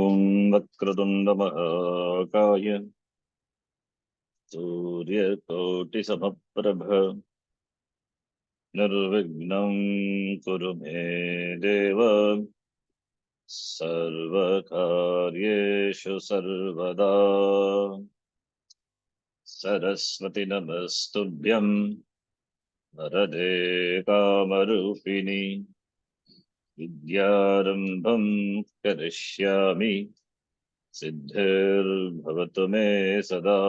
ॐ वक्रतुण्ड महाकाय सूर्यकोटिसमप्रभ निर्विघ्नं कुरु मे देव सर्वकार्येषु सर्वदा। सरस्वती नमस्तुभ्यं वरदे कामरूपिणि विद्यारम्भं करिष्यामि सिद्धिर्भवतु मे सदा।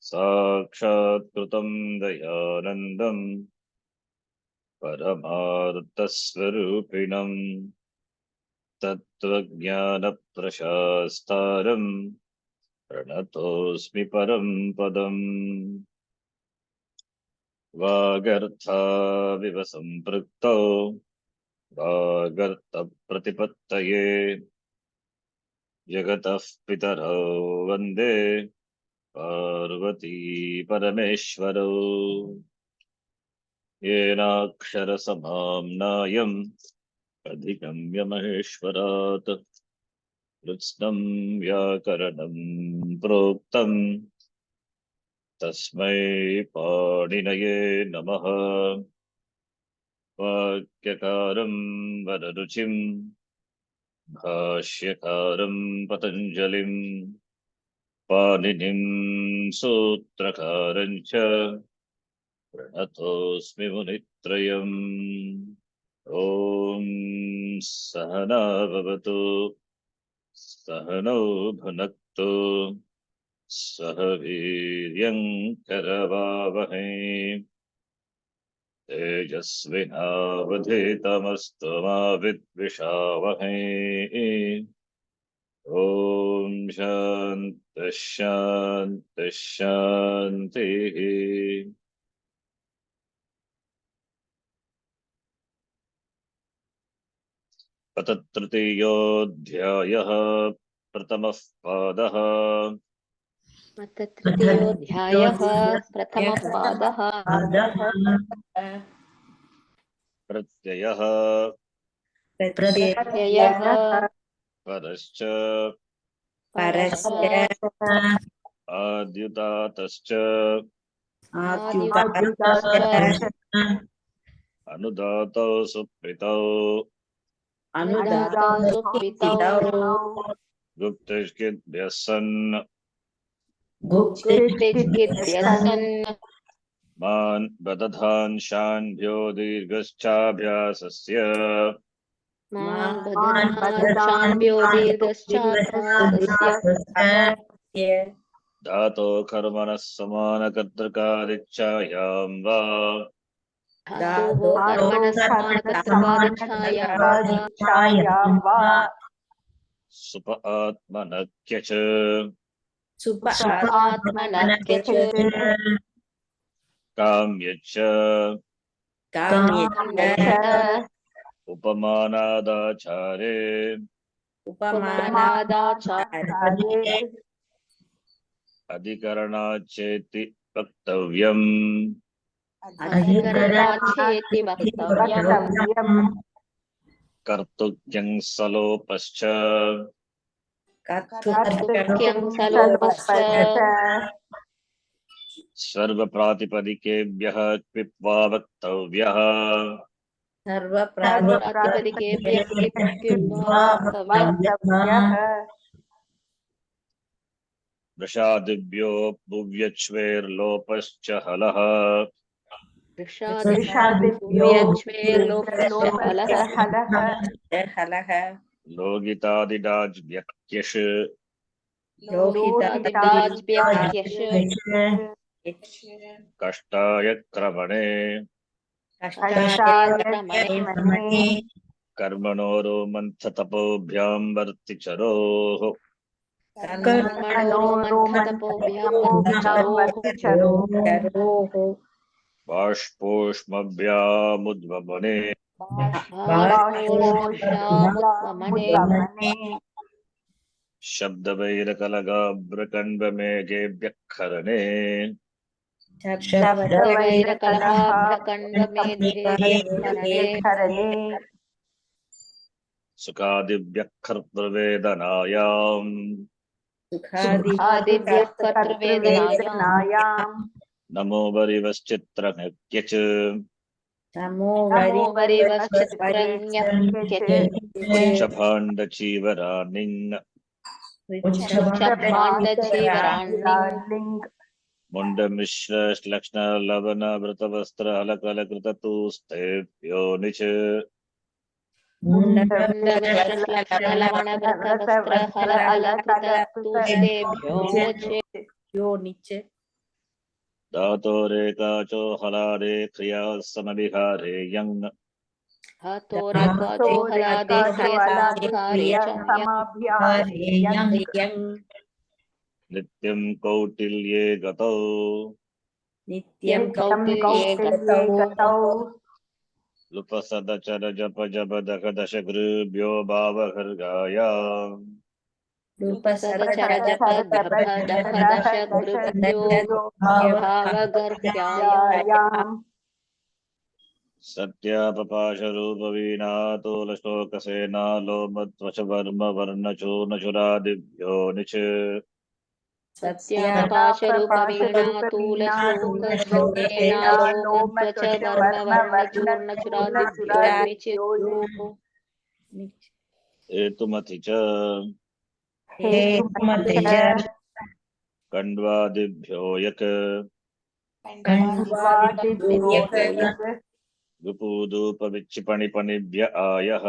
साक्षात् कृतं दयानन्दं परमार्थस्वरूपिणं तत्त्वज्ञानप्रशास्तारं प्रणतोऽस्मि परं पदम्। वागर्थाविव सम्पृक्तौ वागर्थप्रतिपत्तये जगतः पितरौ वन्दे पार्वती परमेश्वरौ। येनाक्षरसमाम्नायम् अधिगम्य महेश्वरात् कृत्स्नं व्याकरणं प्रोक्तम् तस्मै पाणिनये नमः। वाक्यकारं वररुचिं भाष्यकारं पतञ्जलिं पाणिनिं सूत्रकारं च प्रणतोऽस्मि मुनित्रयम्। ॐ सहना भवतु सहनौ भुनक्तु सह वीर्यं करवावहै तेजस्विनावधीतमस्तु मा विद्विषावहै। ॐ शान्तिः शान्तिः शान्तिः। अथ तृतीयोऽध्यायः प्रथमः पादः। तृतीयोऽध्यायः प्रथमः पादः। प्रत्ययः प्रत्ययः परश्च परश्च आद्युदातश्च आद्युदातश्च अनुदातौ सुप्रीतौ अनुदातौ सुप्रीतौ गुप्तिष्किद्भ्यः सन् गुप्तिष्किद्भ्यः सन् मान् बदधांशान्भ्यो दीर्घश्चाभ्यासस्य मान् बदधांशान्भ्यो दीर्घश्चाभ्यासस्य धातो कर्मणः समानकर्तृकादिच्छायां वा धातोः कर्मणः समानकर्तृकादिच्छायां वा सुप आत्मनक्यच सुपात्मनक्यच काम्यच्च उपमानादाचारे अधिकरणाच्चेति वक्तव्यम्। अधिकरणाच्छेति वक्तव्यम्। कर्तृक्यं सलोपश्च कर्तृक्यं सलोपश्च सर्वप्रातिपदिकेभ्यः क्विप्वा वक्तव्यः। सर्वप्रातिपदिकेभ्यः क्विप्वा वक्तव्यः। वृषादिभ्यो भुव्यच्वेर्लोपश्च हलः हलः लोगितादिडाज्व्यक्त्यश् लोहितादिडाज्व्यक्त्यश् कष्टाय क्रमणे कर्मणोरो मन्थतपोभ्यां वर्तिचरोः बाष्पोष्मभ्यामुद्वमने शब्दवैरकलगाभ्रकण्डमेघेभ्यः खरणे सुखादिभ्यः कर्तृवेदनायाम् सुखादिभ्यः कर्तृवेदनायाम् नमो वरिवश्चित्रमृत्य च नमो नमो वरिवश्चित्रण्यक्यच वृक्षभाण्डचीवरानिङ् वृक्षभाण्डजीवराण्डिम् मुण्डमिश्रश्लक्ष्णलवनवृतवस्त्रहलकलकृततुस्तेभ्यो निच मुण्डमिश्रश्लक्ष्णलवणवृतवस्त्रहल अलकृततुस्तेभ्यो च धातोरेकाचो हलादे क्रिया समविहारे यङ् हतोरेकाचो हलादे क्रियसमाभिहारे च नित्यं कौटिल्ये गतौ नित्यं कौटिल्ये गतौ लुपसदचर जप जप दश दश गृभ्यो भावहर्गाया लुपसदचर जप जप दश दश गृभ्यो भावगर्ह्यायाम् सत्यापपाशरूपवीणातोलशोकसेना लोमध्वशवर्म वर्णचूर्णचुरादिभ्यो निच सत्यापपाशरूपवीणातूलशोकसेनालोमध्वचवर्णवर्णचूर्णचुरादिभ्यो निच हेतुमति च कण्वादिभ्यो यक गुपूदूपविच्छिपणिपणिभ्य आयः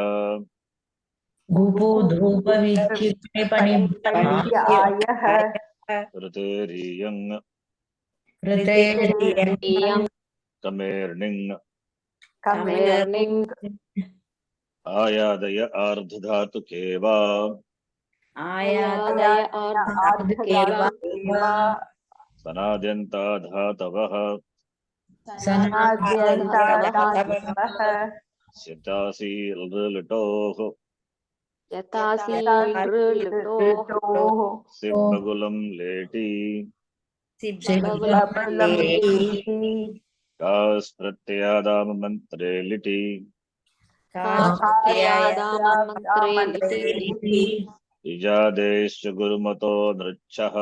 ऋतेरीयङ् कमेर्णिङ् आयादय आर्धधातुके वा आयादय आर्धधातुके वा सनाद्यन्ताधातवः स्यतासि लृलुटोः यतासीलृलुटोः सिब्बगुलं लेटि कास्प्रत्ययादाममन्त्रे लिटि कास्प्रत्ययादाममन्त्रे लिटि इजादेश्च गुरुमतो नृच्छः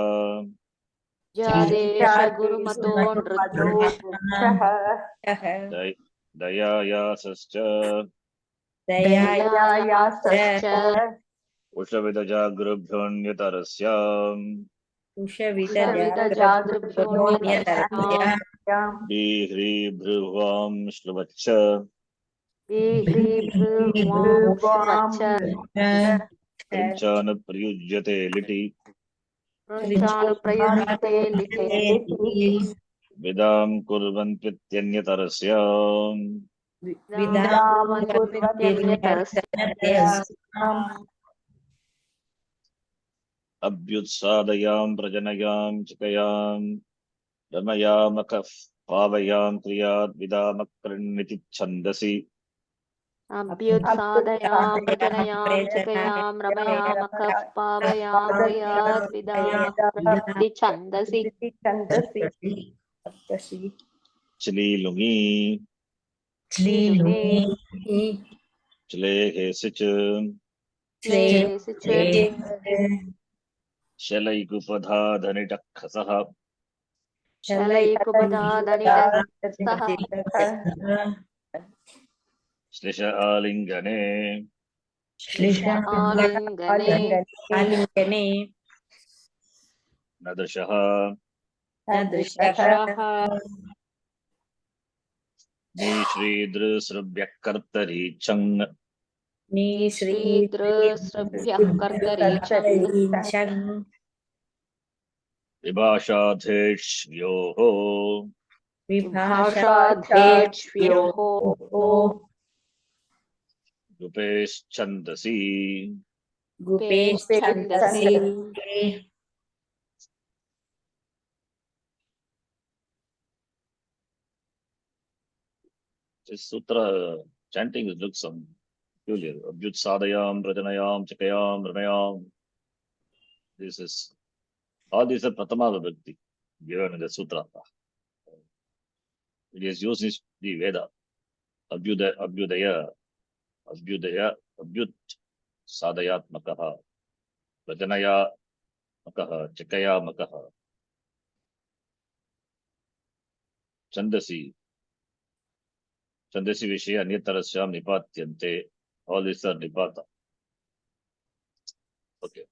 जादेश गुरुमतो नृच्छः दयायासश्च दयायासश्च उषविदजागृभ्योऽन्यतरस्याम् उषविदजागृभ्योऽन्यतरस्याम् बीह्रीभृवां श्लुवच्च बीह्रीभृवां कृञ्चानुप्रयुज्यते लिटि प्रयुज्यते लिटि विदां कुर्वन्त्वित्यन्यतरस्याम् अभ्युत्सादयां प्रजनयां चिकयां रमयामकः पावयां क्रियाद् विदामकृन्निति छन्दसि अभ्युत्सादयां प्रजनयां चिकयां रमयामकः पावयां क्रियाद्विदामकृन्निति छन्दसि चिलीलुङि चिलेहेसि च शलैकुपधाधनिटखसः शलैकुपधाधनिटखसः श्लिष आलिङ्गने आलिङ्गने नदृशः निश्रीदृसृभ्यः कर्तरी छङ् श्रीदृसृभ्यः कर्तरी च विभाषाधेष्व्योः विभाषाधेष्व्योः गुपेश्छन्दसि छन्दसि This sutra chanting looks some peculiar. Abhyutsadayam, prajanayam, chakayam, ranayam. This is all these are Pratama Vibhakti given in the sutra. It is used in the Veda. Abhyudaya, Abhyut, sadayatmakaha, rajanayamakaha, chakayamakaha, chandasi vishaya anyatarashyam nipatyante. All these are nipata. Okay.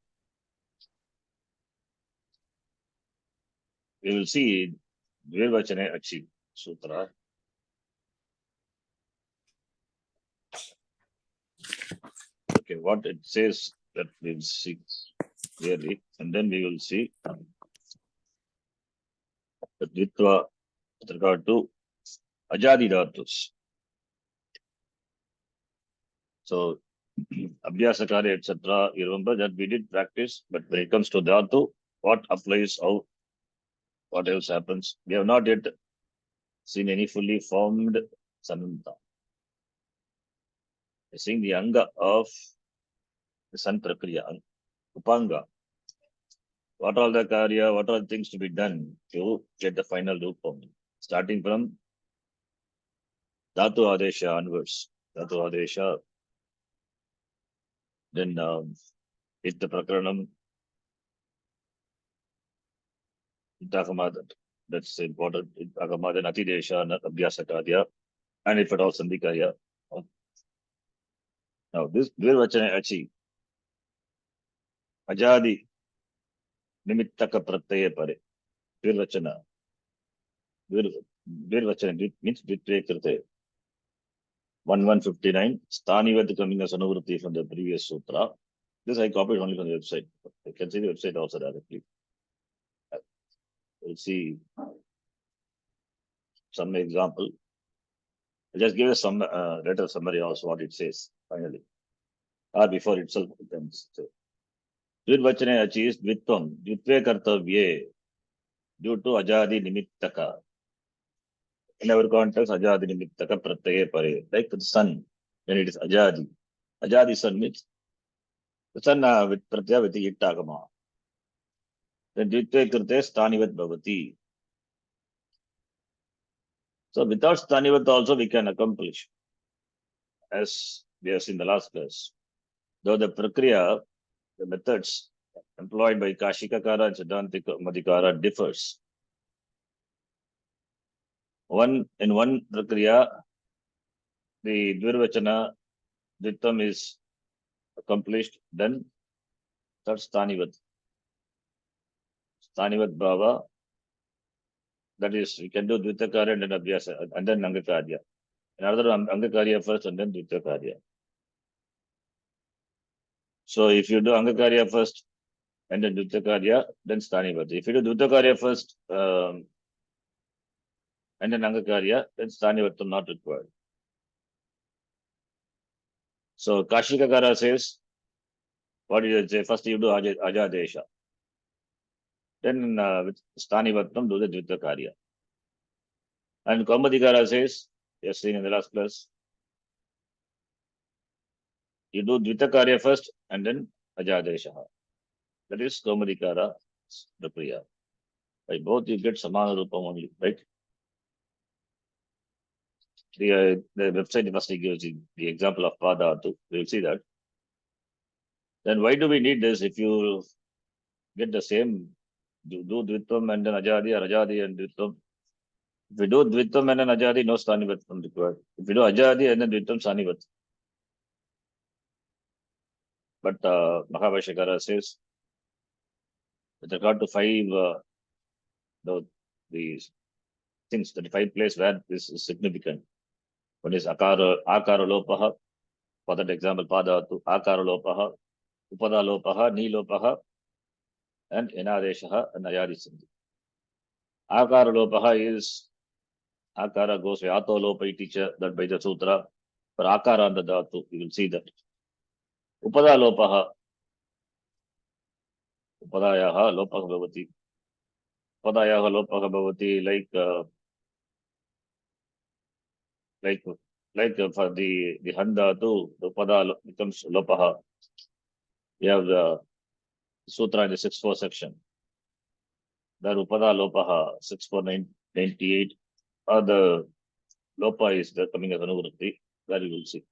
We will see Dvirvachane Achi Sutra. Okay, what it says that we will see clearly, and then we will see the Dvitva with regard to Ajadi Dhatus. So, Abhyasakari, etc. You remember that we did practice, but when it comes to Dhatu, what applies, how, what else happens? We have not yet seen any fully formed Sananta. We're seeing the Anga of the San Prakriya, Upanga. What are the Karya, what are the things to be done to get the final Rupam? Starting from Dhatu Adesha onwards. Dhatu Adesha, then it's the Prakaranam, Itakamadha. That's important. Itakamadha, Natidesha, Abhyasakadya, and if at all Sandhikarya. Now, this Dvirvachana Achi, Ajadi, Nimittaka Pratyaya Pare, Dvirvachana. Dvirvachana means Dvitve Krite. 1159, Stanivat coming as Anuvruti from the previous sutra. This I copied only from the website. You can see the website also directly. We'll see some example. I'll just give us some letter summary of what it says finally. Or before itself it comes. Dvirvachane Achi is Dvitvam, Dvitve Kartavye, due to Ajadi Nimittaka. In our context, Ajadi Nimittaka Pratyaye Pare, like the sun, when it is Ajadi. Ajadi sun means the sun with Pratyaya with the Ittagama. Then Dvitve Krite Stanivat Bhavati. So without Stanivat also we can accomplish, as we have seen the last class. Though the Prakriya, the methods employed by Kashikakara and Siddhantika Madhikara differs. In one Prakriya, the Dvirvachana Dvitam is accomplished, then that's Stanivat. Stanivat Bhava, that is, we can do Dvitakarya and then Abhyasa, and then Angakarya. Another Angakarya first and then Dvitakarya. So if you do Angakarya first and then Dvitakarya, then Stanivat. If you do Dvitakarya first and then Angakarya, then Stanivatam not required. So Kashikakara says, what did it say? First you do Ajadesha. Then with Stanivatam do the Dvitakarya. And Kaumadikara says, you have seen in the last class, you do Dvitakarya first and then Ajadesha. That is Kaumadikara Prakriya. By both you get Samana Rupam only, right? The website must give the example of Padatu. We will see that. Then why do we need this? If you get the same, do Dvitvam and then Ajadi, or Ajadi and Dvitvam. If you do Dvitvam and then Ajadi, no Stanivatam required. If you do Ajadi and then Dvitvam, Stanivat. But Mahavashakara says, with regard to the things, the 5 places where this is significant. One is Akara Lopaha, for that example, Padatu, Akara Lopaha, Upada Lopaha, Ni Lopaha, and Enadeshaha and Ayadi Sindhi. Akara Lopaha is Akara goes with Ato Lopai teacher, that by the Sutra. For Akara and the Dhatu, you will see that. Upada Lopaha, Upadayaha Lopaha Bhavati. Upadayaha Lopaha Bhavati, like for the Handa too, the Upada becomes Lopaha. You have the Sutra in the 6.4 section. The Upada Lopaha, 6.498, or the Lopa is there coming as an Anuvrutti, that you will see.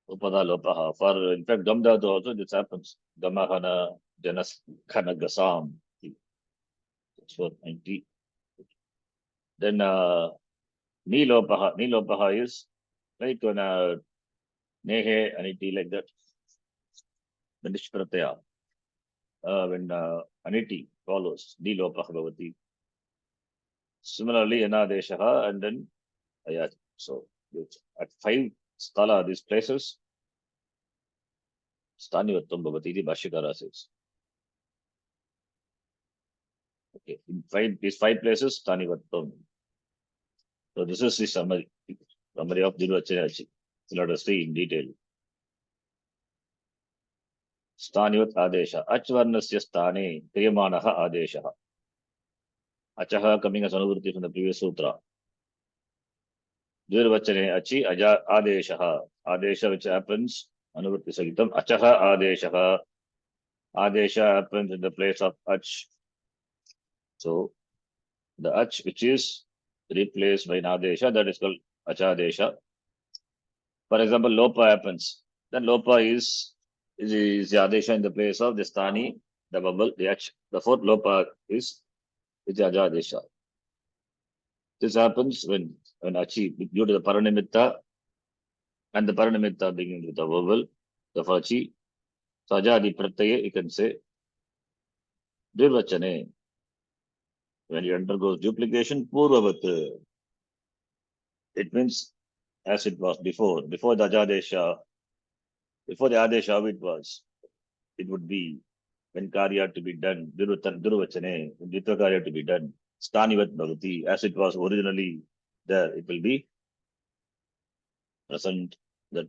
Upada lopaha. For in fact, gam dhatu also this happens. Gamahana janas khana gasam. That's for 90. Then nilopaha. Nilopaha is like when nehe aniti like that. The nishprataya. When aniti follows. Nilopaha bhavati. Similarly, anadeshaha and then ayat. So at 5 sthala, these places, Stanivattam bhavati, the Bhashyakara says. Okay, in these 5 places, Stanivattam. So this is the summary of Dirvachanachi. Let us see in detail. Stanivat Adesha. Achvarnasya Stane, Kriyamanaha Adesha. Achaha coming as anuvruti from the previous sutra. Dirvachane Achi, Aja Adesha. Adesha which happens, anuvruti sagitam. Achaha Adesha. Adesha happens in the place of Ach. So the Ach which is replaced by an Adesha, that is called Achadesha. For example, Lopa happens. Then Lopa is the Adesha in the place of the Stani, the bubble, the Ach. The fourth Lopa is the Ajadesha. This happens when Achi, due to the Paranimitta, and the Paranimitta beginning with the vowel, the Achi. So Ajadi Pratyaya, you can say, Dirvachane. When it undergoes duplication, Purvavat. It means as it was before the Ajadesha, before the Adesha, how it was. It would be when Karya to be done, Durvachane, when Dvitva Karya to be done, Stanivat Bhavati, as it was originally there, it will be present. That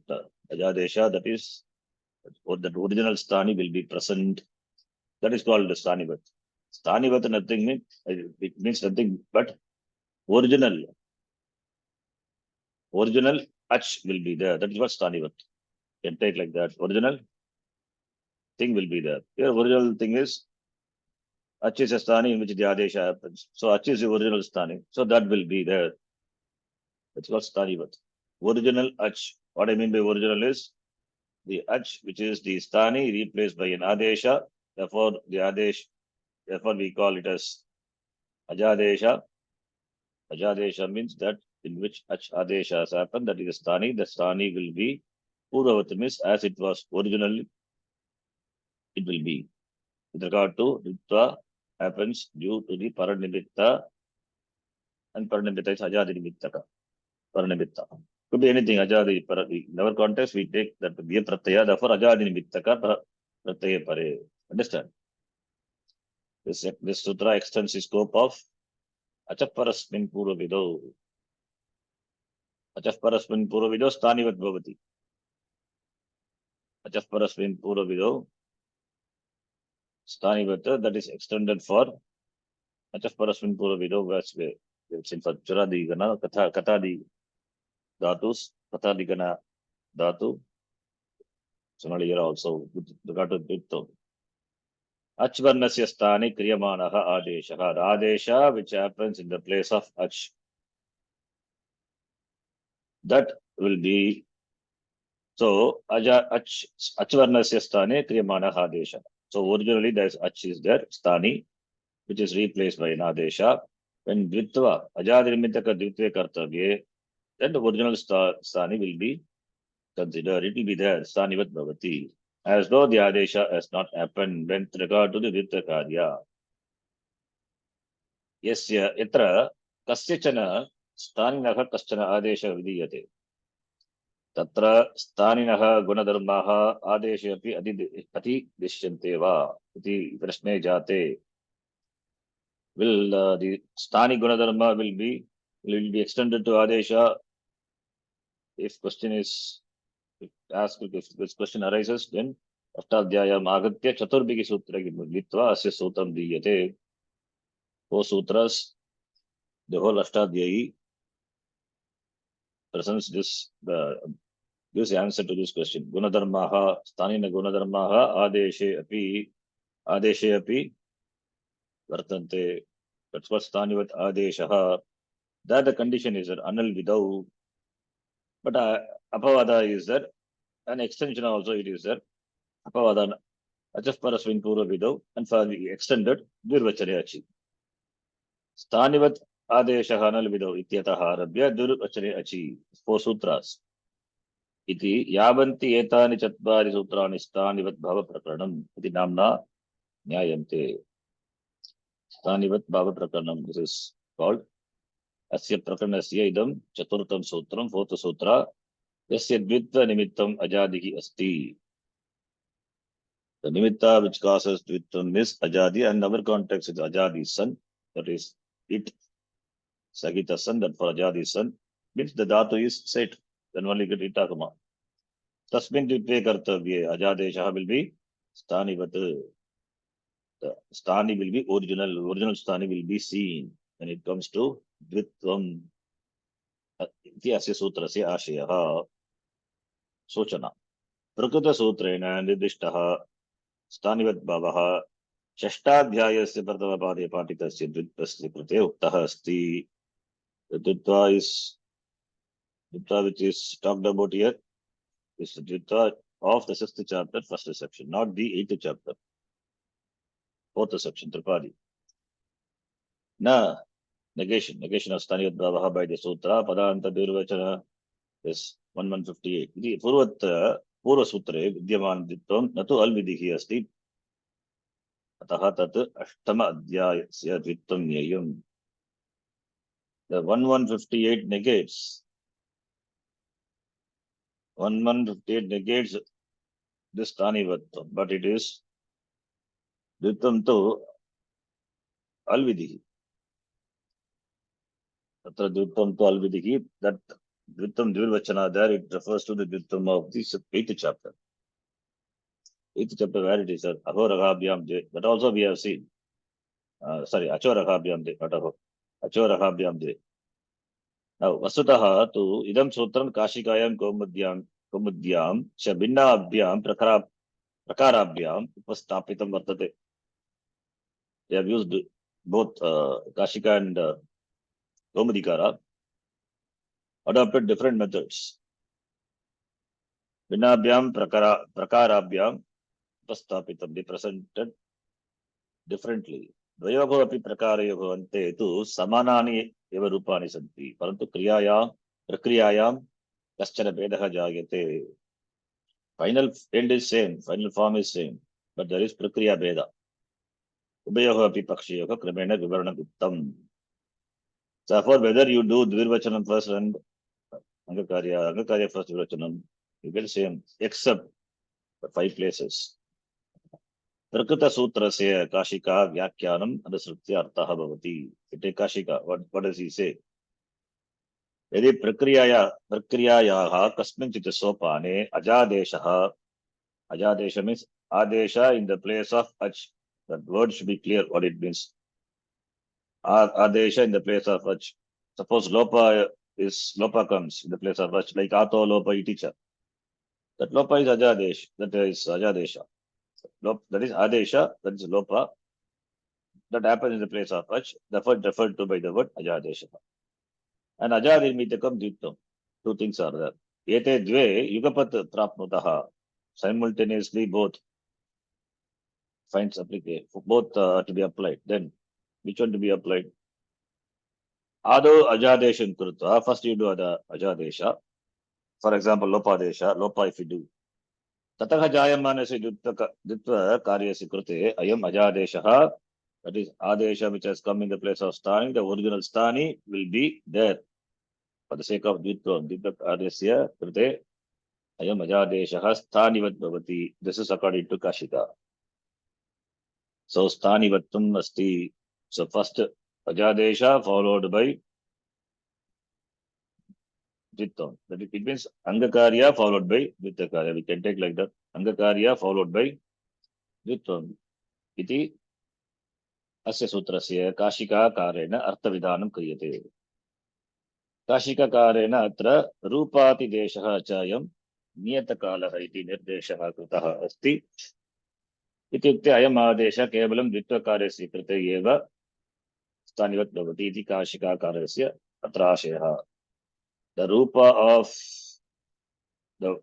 Ajadesha, that is, or that original Stani will be present. That is called the Stanivat. Stanivat nothing means, it means nothing but original Ach will be there. That is what Stanivat. You can take like that. Original thing will be there. Here, original thing is Ach is a Stani in which the Adesha happens. So Ach is the original Stani. So that will be there. That's what Stanivat. Original Ach. What I mean by original is the Ach, which is the Stani replaced by an Adesha. Therefore, the Adesh, therefore we call it as Ajadesha. Ajadesha means that in which Ach Adesha has happened, that is the Stani. The Stani will be Purvavat means as it was originally, it will be. With regard to Ritva happens due to the Paranimitta, and Paranimitta is Ajadi Nimittaka. Paranimitta. Could be anything, Ajadi. In our context, we take that to be a Pratyaya, therefore Ajadi Nimittaka Pratyaya Pare. Understand? This sutra extends the scope of Achaparasmin Puravido. Achaparasmin Puravido Stanivat Bhavati. Achaparasmin Puravido Stanivat, that is extended for Achaparasmin Puravido, whereas it's in for Churadigana, Katadi Dhatus, Kathadigana Dhatu. Similarly, here also with regard to Ditto. Achvarnasya Stani Kriyamanaha Adesha. The Adesha which happens in the place of Ach. That will be so Achvarnasya Stani Kriyamanaha Adesha. So originally there is Ach is there, Stani, which is replaced by an Adesha. When Dvitva, Ajadirimitaka Dvitva Kartavye, then the original Stani will be considered. It will be there, Stanivat Bhavati. As though the Adesha has not happened with regard to the Dvitva Karya. Yasya itra kasyachana Staninaha kaschana Adesha vidiyate. Tatra Staninaha Gunadharmaha Adesha ati dishyante va. Iti prashne jate. Will the Stani Gunadharma will be extended to Adesha? If question is asked, if this question arises, then Ashtadhyayam Agatya Chaturbhigi Sutra Litva Asya Sutam Diyate. 4 sutras, the whole Ashtadhyayi presents gives the answer to this question. Gunadharmaha, Stanina Gunadharmaha, Adeshe api, Vartante. That's what Stanivat Adeshaha. That the condition is that Anal Vidau. But Apavada is that An extension also it is there. Apavadana. Achaf parasmin purva vidau. And for the extended, Durvachane achi. Stanivat adeshaha nal vidau ityataha arabhya Durvachane achi. 4 sutras. Iti yavanti etani chatvari sutrani stanivat bhava prakaranam. Iti namna nyayante. Stanivat bhava prakaranam. This is called. Asya prakaranasya idam chaturtam sutram. 4th sutra. Yasya dvitva nimittam ajadihi asti. The nimitta which causes dvitvam is ajadi, and our context is ajadi's son. That is it. Sagita's son, that for ajadi's son. Means the dhatu is set. Then only get itakama. Tasmin dvitve kartavye. Ajadeshaha will be stanivat. The stani will be original. Original stani will be seen when it comes to dvitvam. Iti asya sutrasya ashayaha. Sochana. Prakrita sutrena nidishtaha. Stanivat bhavaha. षष्ठाध्यायस्य प्रथमपादे पाठितस्य द्वित्वस्य कृते उक्तः अस्ति. The Dvitva is Dvitva which is talked about here is the Dvitva of the 6th chapter, 1st section, not the 8th chapter, 4th section, Tripadi. Na negation of Stanivat Bhavaha by the Sutra, Padanta Durvachana is 1158. The Purva Sutre Vidyaman Dvitvam Natu Alvidihi Asti. अतः तत् अष्टम अध्यायस्य द्वित्वं ज्ञेयम्. The 1158 negates this Stanivatvam, but it is Dvitvam tu Alvidihi. Tatra Dvitvam tu Alvidihi, that Dvitvam Dvirvachana there, it refers to the Dvitvam of the 8th chapter. 8th chapter where it is Ahoragabhyam De, that also we have seen. Achoragabhyam De, not Ahor. Achoragabhyam De. Now, Vasutaha tu idam sutram kashikayam kaumudyam shabinnaabhyam prakarabhyam upastapitam vartate. They have used both Kashika and Kaumudikara, adopted different methods. Vinnabhyam prakarabhyam upastapitam, they presented differently. Dvayoho api prakarayoho ante tu samanani eva rupani santi. Parantu prakriyayam kaschana bedaha jayate. Final end is same, final form is same, but there is prakriya beda. Ubayoho api pakshayoho kramena vivarana guptam. Therefore, whether you do Dvirvachanam first and Angakarya first Dvirvachanam, you get the same, except the 5 places. Prakrita Sutrasya Kashika Vyakyanam Adasrutya Artaha Bhavati. You take Kashika, what does he say? Yadi Prakriyayaha Kasminchit Sopane Ajadeshaha. Ajadesha means Adesha in the place of Ach. That word should be clear what it means. Adesha in the place of Ach. Suppose Lopa comes in the place of Ach, like Ato Lopa Iticha. That Lopa is Ajadesh. That is Ajadesha. That is Adesha, that is Lopa. That happens in the place of Ach, therefore referred to by the word Ajadesha. And Ajadirmitakam Dvitvam. 2 things are there. Ete dve yugapat prapnutaha. Simultaneously both finds application, both to be applied. Then, which one to be applied? Ado Ajadeshan Kurutva. First you do the Ajadesha. For example, Lopadesha, Lopa if you do. Tataha Jayamanasi Dutva Karyasi Krute, Ayam Ajadeshaha, that is Adesha which has come in the place of Stani, the original Stani will be there. For the sake of Dutva Karyasya Krute, Ayam Ajadeshaha Stanivat Bhavati. This is according to Kashika. So Stanivattam Asti. So first Ajadesha followed by Dvitvam. That it means Angakarya followed by Dvitakarya. We can take like that. Angakarya followed by Dvitvam. Iti Asya Sutrasya Kashika Karena Arthavidhanam Kriyate. Kashika Karena Atra Rupati Deshaha Chayam Niyatakalaha iti Nirdeshaha Krutaha Asti. Ityukte Ayam Adesha Kevalam Dvitakaryasya Krite Eva Stanivat Bhavati iti Kashika Karyasya Atra Ashayaha. The Rupa of the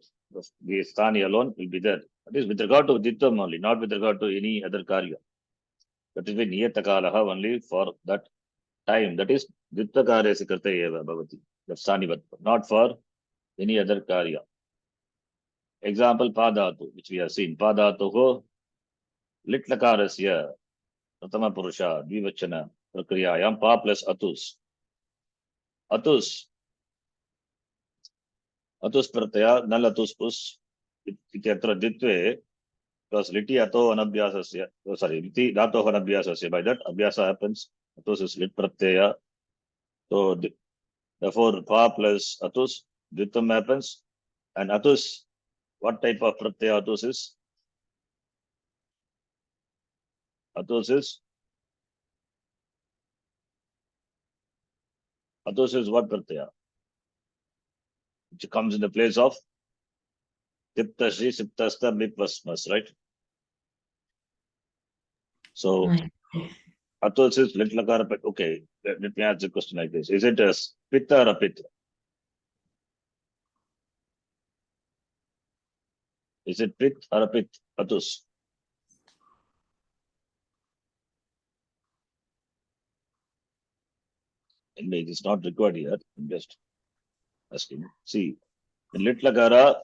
sthani alone will be there. That is with regard to Dittam only, not with regard to any other karya. That is why Niyatakalaha only for that time. That is Ditta karya sikrta eva bhavati. That's sthani, not for any other karya. Example, Padatu, which we have seen. Padatu Litlakarasya Pratama Purusha Dvivachana Prakriyayam Pa plus Atus. Atus Pratyaya Nal Atus Pus Ityatra Ditve, because Liti Ato Anabhyasasya, sorry, Liti Dato Anabhyasasya. By that, Abhyasa happens. Atus is Lit Pratyaya. So therefore, Pa plus Atus, Dittam happens. And Atus, what type of Pratyaya Atus is? Atus is what Pratyaya? Which comes in the place of Tiptashi, Siptasta, Mipvasmas, right? So, Atus is Lit Lakara. Okay, let me ask the question like this. Is it a Pitta or a Pitta? Is it Pit or a Pit? Atus. Anyway, it is not required here. I'm just asking. See, in Lit Lakara,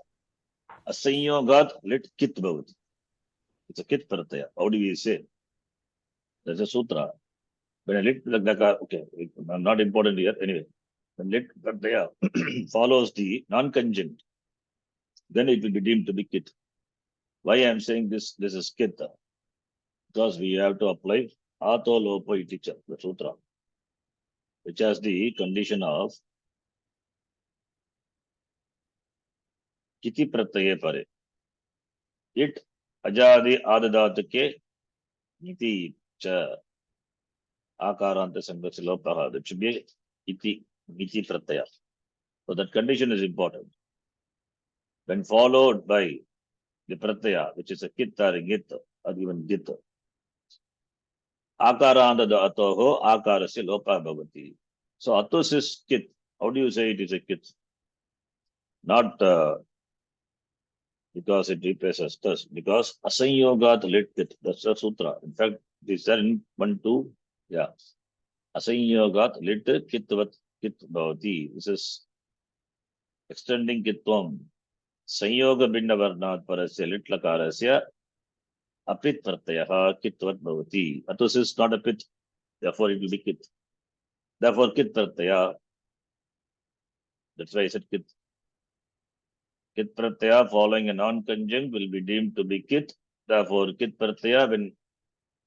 Asanyogat Lit Kit Bhavati. It's a Kit Pratyaya. How do we say? There's a sutra. When a Lit Lakara, okay, not important here. Anyway, when Lit Pratyaya follows the non-conjunct, then it will be deemed to be Kit. Why I am saying this is Kit? Because we have to apply Ato Lopo Iticha, the sutra, which has the condition of Kiti Pratyaya Pare. It Ajadi Adadatake Niti Cha Akaranta Sangasi Lopaha. That should be Iti Pratyaya. So that condition is important. When followed by the Pratyaya, which is a Kit or a Git or even Git, Akaranta the Atoho Akarasi Lopa Bhavati. So Atus is Kit. How do you say it is a Kit? Not because it replaces thus, because Asanyogat Lit Kit. That's the sutra. In fact, these are in 1, 2. Yeah. Asanyogat Lit Kitvat Kit Bhavati. This is extending Kitvam. Sanyoga Binda Varnat Parasya Lit Lakarasya Apit Pratyaya Kitvat Bhavati. Atus is not a Pit, therefore it will be Kit. Therefore, Kit Pratyaya. That's why I said Kit. Kit Pratyaya following a non-conjunct will be deemed to be Kit. Therefore, Kit Pratyaya, when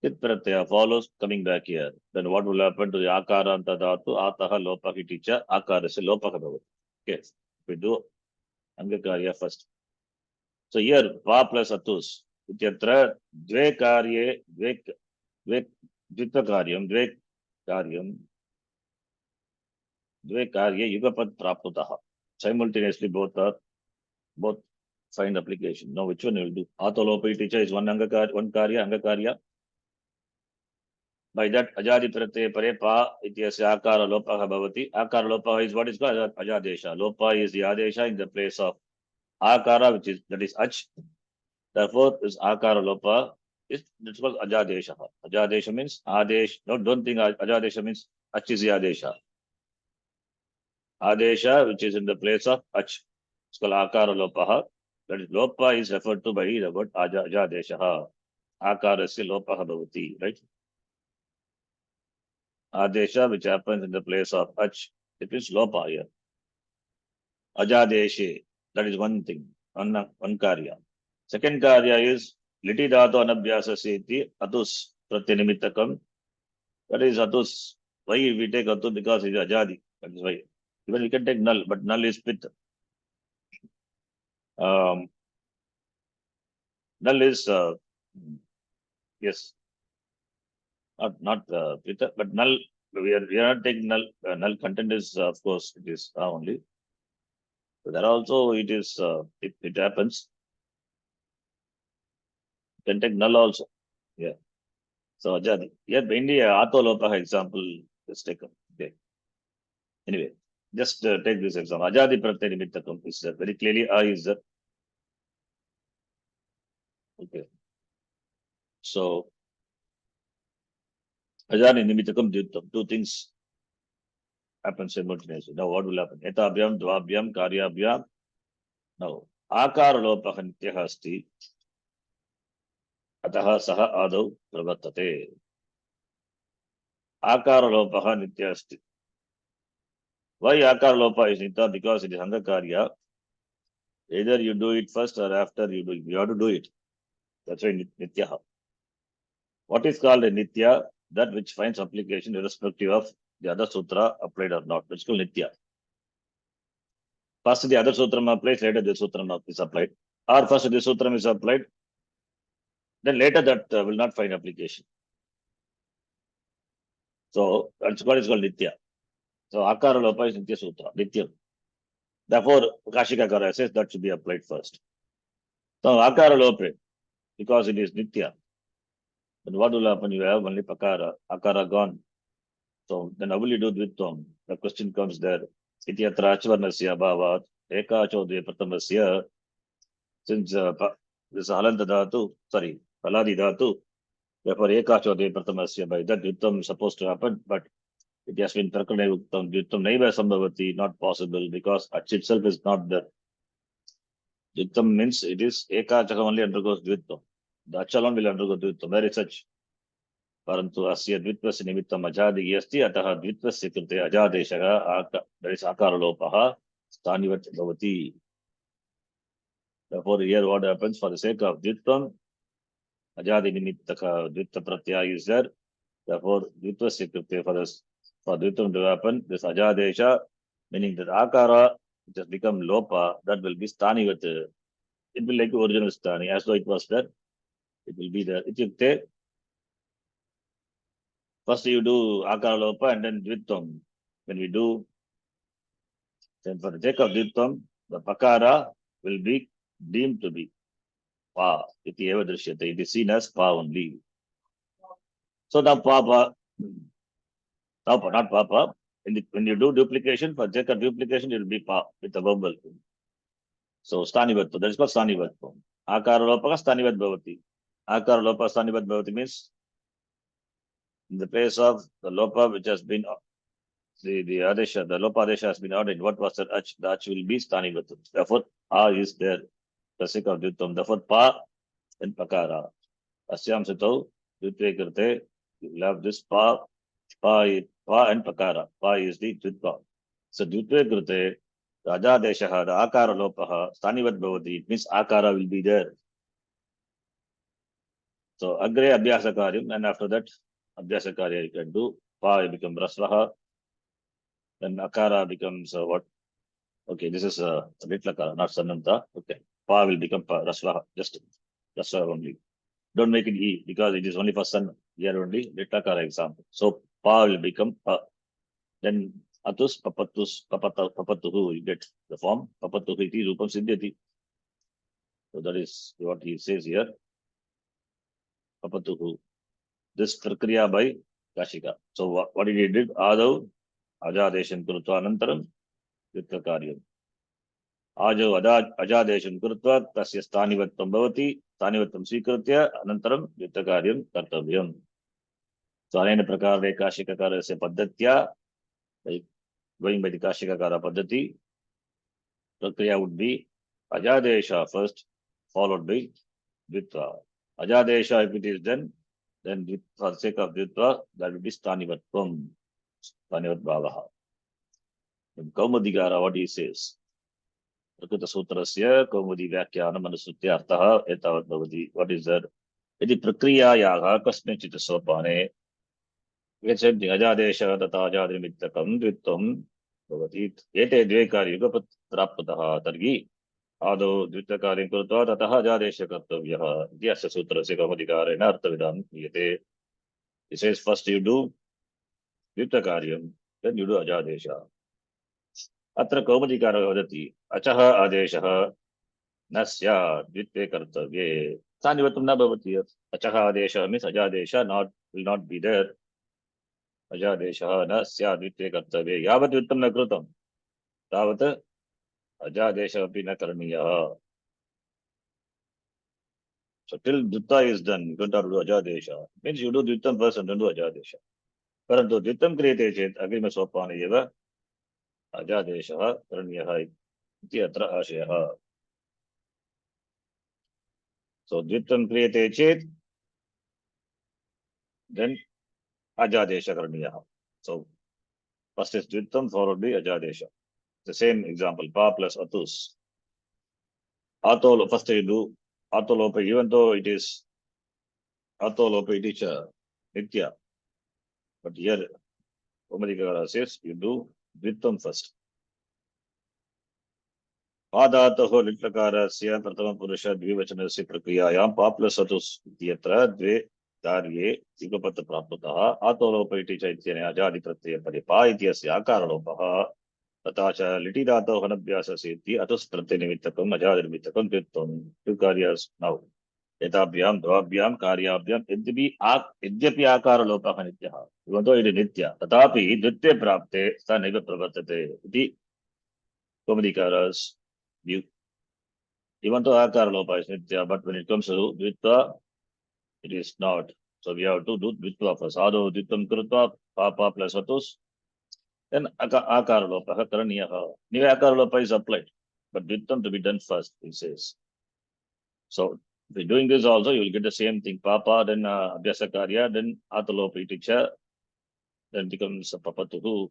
Kit Pratyaya follows, coming back here, then what will happen to the Akaranta Dhatu? Ataha Lopahi Ticha, Akarasya Lopaha Bhavati. Okay, we do Angakarya first. So here, Va plus Atus. Ityatra Dve Karye, Dve Dvita Karyam, Dve Karye Yugapat Praputaha. Simultaneously both find application. Now which one will do? Atolopi teacher is one Angakarya. By that Ajadi Prate Pare Pa Ityasya Akara Lopaha Bhavati. Akara Lopaha is what is called Ajadesha. Lopa is the Adesha in the place of Akara, that is Ach. Therefore, this Akara Lopa that's called Ajadesha. Ajadesha means Adesh. No, don't think Ajadesha means Ach is the Adesha. Adesha, which is in the place of Ach. It's called Akara Lopaha. That is, Lopa is referred to by the word Ajadesha. Akarasya Lopaha Bhavati, right? Adesha, which happens in the place of Ach, it is Lopa here. Ajadeshe, that is one thing, one karya. Second karya is Liti Dhato Anabhyasaseti Atus Pratyanimittakam. That is Atus. Why we take Atus? Because it is Ajadi. That is why. Even we can take Null, but Null is Pitta. Null is, yes, not Pitta, but Null. We are not taking Null. Null content is, of course, it is only. So there also it is, it happens. You can take Null also. Yeah. So Ajadi. Here mainly Atolopaha example is taken. Okay. Anyway, Just take this example. Ajadi pratyay nimittakam is there. Very clearly, A is there. Okay. So, Ajadi nimittakam dvitvam. Two things happen simultaneously. Now, what will happen? Etabhyam, dvabhyam, karyabhyam. Now, akara lopaha nityah asti. Ataha saha adau pravartate. Akara lopaha nityah asti. Why akara lopa is nitya? Because it is angakarya. Either you do it first or after you do it. You have to do it. That's why nitya. What is called a nitya? That which finds application irrespective of the other sutra applied or not, which is called nitya. First the other sutram applies, later the sutram is applied. Or first the sutram is applied, then later that will not find application. So that's what is called nitya. So akara lopa is nitya sutra, nityam. Therefore, Kashikakara says that should be applied first. So akara lopa, because it is nitya. Then what will happen? You have only pakara, akara gone. So then how will you do dvitvam? The question comes there. Ityatra achvarnasya bhavat ekacho dve pratamasya. Since this halanta dhatu, sorry, paladi dhatu, therefore ekacho dve pratamasya, by that dvitvam is supposed to happen, but it has been prakane uktam, dvitvam naiva sambhavati, not possible, because ach itself is not there. Dvitvam means it is ekachaka only undergoes dvitvam. The ach alone will undergo dvitvam. Where is such? परंतु अस्य द्वित्वस्य निमित्तम् अजादिः अस्ति, अतः द्वित्वस्य कृते अजादेशः आकारलोपः स्थानिवत् भवति. Therefore, here what happens, for the sake of dvitvam, ajadi nimittaka dvitta pratyaya is there. Therefore, dvitvasya krite, for dvitvam to happen, this ajadesha, meaning that akara, which has become lopa, that will be stanivat. It will like the original stani, as though it was there. It will be there. Ityukte, first you do akara lopa and then dvitvam. When we do, then for the sake of dvitvam, the pakara will be deemed to be pa. Iti eva drishyate. It is seen as pa only. So now papa, not papa. When you do duplication, for sake of duplication, it will be pa with the verbal. So stanivatva, that is called stanivatva. Akara lopa stanivat bhavati. Akara lopa stanivat bhavati means in the place of the lopa which has been the adesha, the lopa adesha has been added. What was that ach? The ach will be stanivatva. Therefore, a is there. The sake of dvitvam. Therefore, pa and pakara. Asyam sitau dvitve krite. You will have this pa and pakara. Pa is the dvitva. So dvitve krite, the ajadesha, the akara lopaha, stanivat bhavati. It means akara will be there. So agre abhyasa karyam, and after that abhyasa karya you can do. Pa become rasvaha. Then akara becomes what? Okay, this is litlakara, not sananta. Okay, pa will become rasvaha, just rasvaha only. Don't make it e, because it is only for sun. Here only litlakara example. So pa will become pa. Then atus papatuhu, you get the form papatuhu iti rupam siddhyati. So that is what he says here. Papatuhu. This prakriya by Kashika. So what did he did? Adav ajadeshan kurutva anantaram dvitva karyam. Ajo ajadeshan kurutva tasya stanivattam bhavati, stanivattam svikritya anantaram dvitva karyam kartavyam. So anena prakare Kashikakarasya paddhatya, like going by the Kashikakara paddhati, prakriya would be ajadesha first, followed by dvitva. Ajadesha, if it is done, then for the sake of dvitva, that will be stanivatvam, stanivat bhavaha. In Kaumadikara, what he says, Prakrita Sutrasya, Kaumadi Vyakhyanam Anusrutya Arthaha Etavat Bhavati. What is that? Iti Prakriyayaha Kasmichit Sopane, we said the Ajadesha Tata Ajadrimittakam Dvitvam Bhavati. Ete Dvekari Yugapat Prapataha Targi. Ado Dvitakarim Kurtva Tataha Ajadesha Kartavyaha. Yasya Sutrasya Kaumadikara Narthavidam Yate. He says first you do Dvitakaryam, then you do Ajadesha. अत्र कौमुदीकारः वदति अचः आदेशः न स्यात् द्वित्वे कर्तव्ये स्थानिवत्वं न भवति अचः आदेशः मीन्स् अजादेशः will not be there अजादेशः न स्यात् द्वित्वे कर्तव्ये यावत् द्वित्वं न कृतं Tavat Ajadesha api na karaniya. So till Dutta is done, you don't have to do Ajadesha. Means you do Dittam first and then do Ajadesha. Parantu Dittam kriyate chet agrima sopana eva Ajadesha karaniya iti atra ashaya. So Dittam kriyate chet, then Ajadesha karaniya. So first is Dittam followed by Ajadesha. The same example, Pa plus Atus. Atolo, first you do Atolopa, even though it is Atolopa, it is Nitya. But here, Omadikara says you do Dittam first. Padataho Litlakarasya Pratama Purusha Dvivachanasya Prakriyayam Pa plus Atus Ityatra Dve Darye Sikapata Praputaha Atolopa iti Chaityane Ajadi Pratyaya Paripa Ityasya Akaralopaha Tatacha Litidata Hanabhyasa Siti Atus Pratyanimittakam Ajadi Nimittakam Dittam. Two karyas now. Etabhyam, Dvabhyam, Karyabhyam, Idyapi Akaralopaha Nityaha. Even though it is Nitya, Tatapi Ditya Prapte Staneva Pravartate. Iti Komadikara's view. Even though Akaralopa is Nitya, but when it comes to Dvitva, it is not. So we have to do Dvitva first. Ado Dvitam Krutva, Papa plus Vatus, then Akaralopa, Karaniyaha. New Akaralopa is applied, but Dvitam to be done first, he says. So if you're doing this also, you will get the same thing. Papa, then Abhyasa Karya, then Atalopa teacher, then becomes a Papatuhu.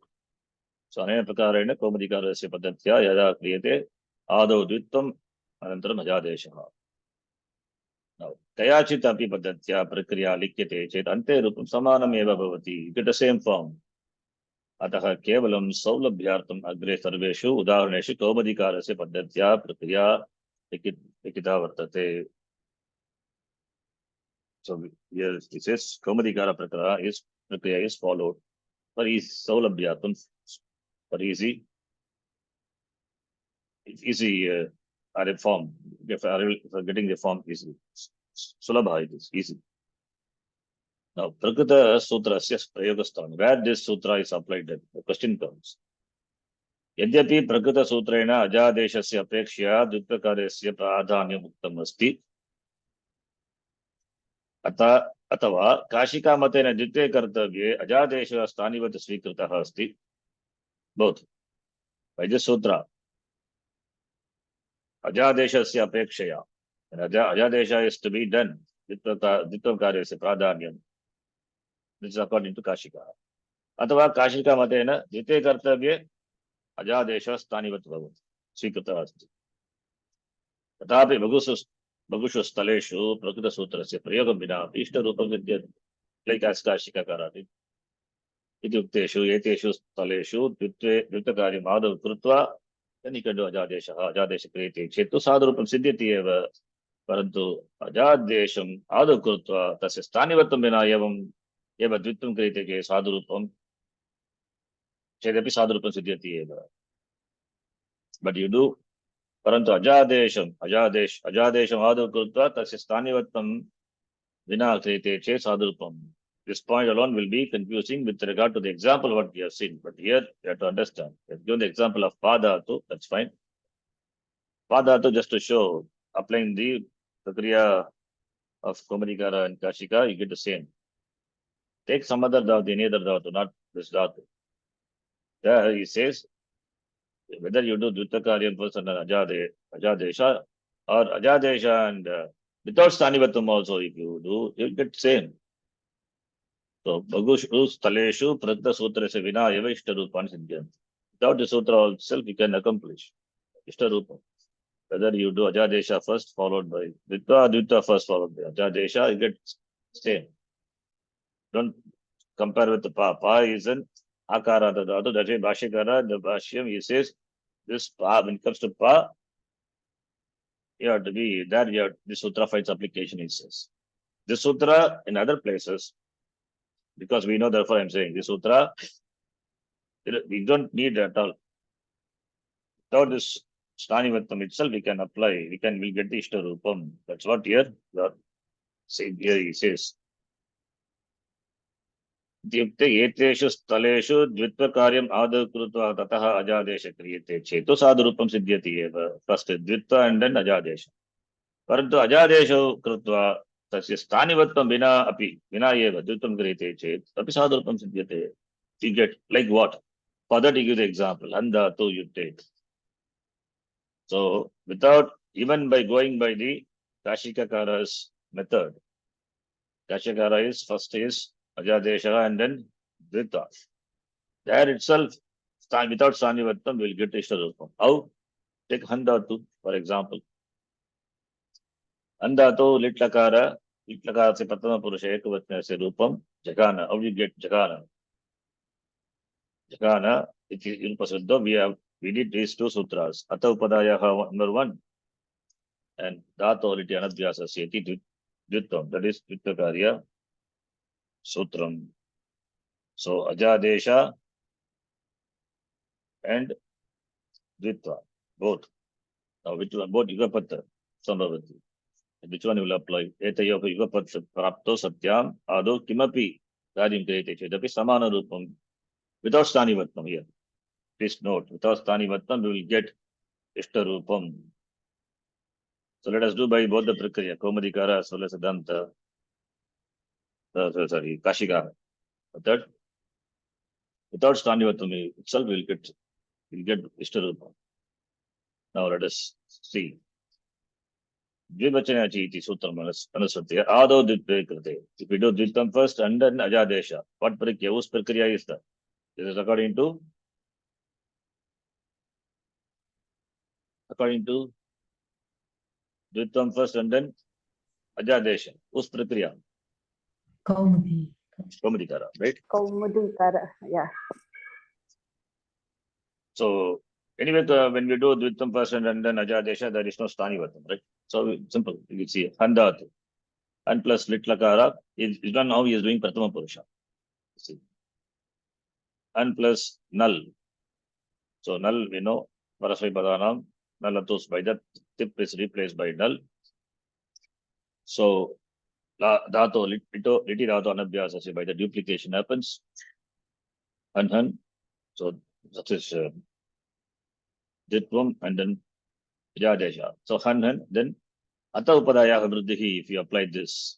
So Anaya Prakarena, Komadikara Padatya, Yada Kriyate, Ado Dvitam, Anantaram Ajadeshaha. Now, Kayachit api padatya prakriya likyate chet ante rupam samanam eva bhavati. You get the same form. Ataha kevalam saulabhyartam agre sarveshu udaharaneshu kaumadhikarasya padatya prakriya likita vartate. So here it says kaumadhikara prakriya is followed for easy saulabhyartam, for easy reform. For getting the form easily. Sulabha it is easy. Now, Prakrita Sutra says Prayogasthana. Where this sutra is applied, the question comes. Yadyapi Prakrita Sutrena Ajadeshasya Apekshya Dvitprakaresya Pradhanyam Uktam Asti. Atava Kashika Matena Dvitve Kartavye Ajadesha Stanivat Svikritaha Asti. Both. By this sutra, Ajadeshasya Apekshaya. And Ajadesha is to be done. Dvitprakaresya Pradhanyam. This is according to Kashika. Atava Kashika Matena Dvitve Kartavye Ajadesha Stanivat Bhavat. Svikrita Asti. Tatapi Bagushu Staleshu Prakrita Sutrasya Prayogam Vina Ishta Rupam Vidyat. Like as Kashika Karati. Ityukteshu Yeteshu Staleshu Dvittakari Madhav Krutva. Then you can do Ajadesha. Ajadesha Kriyate Chetu Sadharupam Siddhyati Eva. Parantu Ajadesham Adhav Krutva Tasya Stanivatam Vina Evam Eva Dvittam Kriyate Ke Sadharupam Chedapi Sadharupam Siddhyati Eva. But you do Parantu Ajadesham Adav Krutva Tasya Stanivatam Vina Kriyate Che Sadharupam. This point alone will be confusing with regard to the example what we have seen. But here you have to understand. We have given the example of Padatu, that's fine. Padatu just to show, applying the Prakriya of Komadikara and Kashika, you get the same. Take some other dhatu, any other dhatu, not this dhatu. There he says, whether you do Dvittakarya first and Ajadesha, or Ajadesha and without Stanivatam also, if you do, you'll get same. So, Bagushu Staleshu Prakrita Sutrasya Vina Eva Ishtarupan Siddhyam. Without the sutra itself, you can accomplish Ishtarupa. Whether you do Ajadesha first, followed by Dvita first, followed by Ajadesha, you get same. Don't compare with the Pa. Pa is an Akara Dhatu. That's why Bhashikara, the Bhashyam, he says, this Pa, when it comes to Pa, you have to be there, the sutra finds application, he says. This sutra in other places, because we know, therefore I'm saying, this sutra, we don't need at all. Without this Stanivatam itself, we can apply, we'll get the Ishtarupam. That's what here he says. इत्युक्ते एतेषु स्थलेषु द्वित्वकार्यम् आदौ कृत्वा ततः अजादेश क्रियते चेत् साधुरूपं सिद्ध्यति एव फस्ट् द्वित्व एण्ड् देन् अजादेश परन्तु अजादेशौ कृत्वा तस्य स्थानिवत्वं विना एव द्वित्वं क्रियते चेत् अपि साधुरूपं सिद्ध्यते you get like what for that you give the example handa to you take so without even by going by the Kashikakara's method Kashikara is first is ajadesha and then dvita there itself without Sanivattam will get Ishtarupam. How? Take Handatu, for example. Handatu, Litlakara se Pratama Purusha Ekavachna se Rupam, Jagana. How do you get Jagana? Jagana, it is in Pasudda, we did these two sutras. Ata Upadayaha number 1 and Dato Liti Anadhyasa Seti Dvittam. That is Dvittakarya Sutram. So Ajadesha and Dvitva, both. Now which one? Both Yugapata, Sambhavati. Which one you will apply? Etayopa Yugapat Prapto Satyam Ado Kimapi Radim Kriyate Chedapi Samana Rupam without Stanivattam here. Please note, without Stanivattam we will get Ishtarupam. So let us do by both the Prakriya, Komadikara as well as Danta. Sorry, Kashikara. Third, without Stanivattam itself we will get Ishtarupam. Now let us see. Dvivachanachi iti sutram anusvatya. Ado dvitve krite. If we do dvitam first and then ajadesha, what prakriya? Whose prakriya is that? This is according to dvitam first and then ajadesha. Whose prakriya? Kaumadikara, right? Kaumudikara, yeah. So anyway, when we do dvitam first and then ajadesha, there is no stanivatam, right? So simple. You can see handat and plus litlakara is done how he is doing pratama purusha. See. And plus null. So null, we know, Parasvai Padanam, nullatus by that tip is replaced by null. So Dato, liti Dato Anabhyasa by the duplication happens. Han. So that is Ditvam and then Jadesha. So Han, then Ata Upadaya Vruddhihi, if you apply this,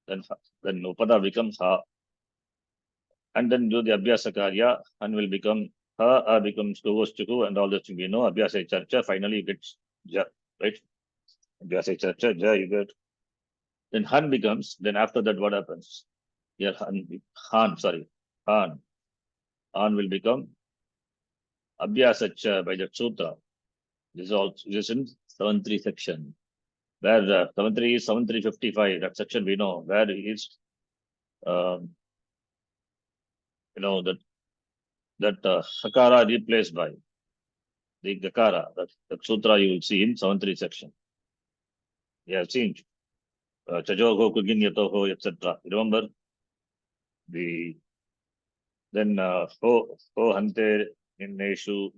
then Upada becomes Ha. And then do the Abhyasa Karya, Han will become Ha becomes Chuku, and all this we know. Abhyasa Charcha, finally you get Ja, right? Abhyasa Charcha, Ja, you get. Then Han becomes, then after that what happens? Here Han will become Abhyasacha by the Sutra. This is in 7.3 section. Where 7.3 is 7.355, that section we know, where is that Hakara replaced by the Gakara, that Sutra you will see in 7.3 section. You have seen Chajoho, Kugin Yatoho, etc. Remember? Then Ho Hante Ninneshu,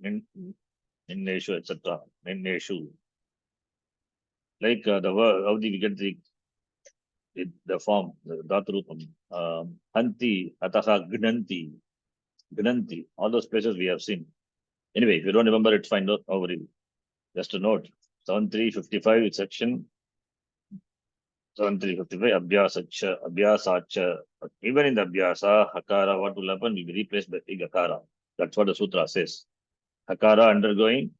etc. Ninneshu. Like the word, how do we get the form, the Dhaturupam? Hanti, Ataha, Gnanti, all those places we have seen. Anyway, if you don't remember, it's fine. Don't worry. Just a note. 7.355 section. 7.355 Abhyasacha. Even in the Abhyasa, Hakara, what will happen will be replaced by Gakara. That's what the Sutra says. Hakara undergoing,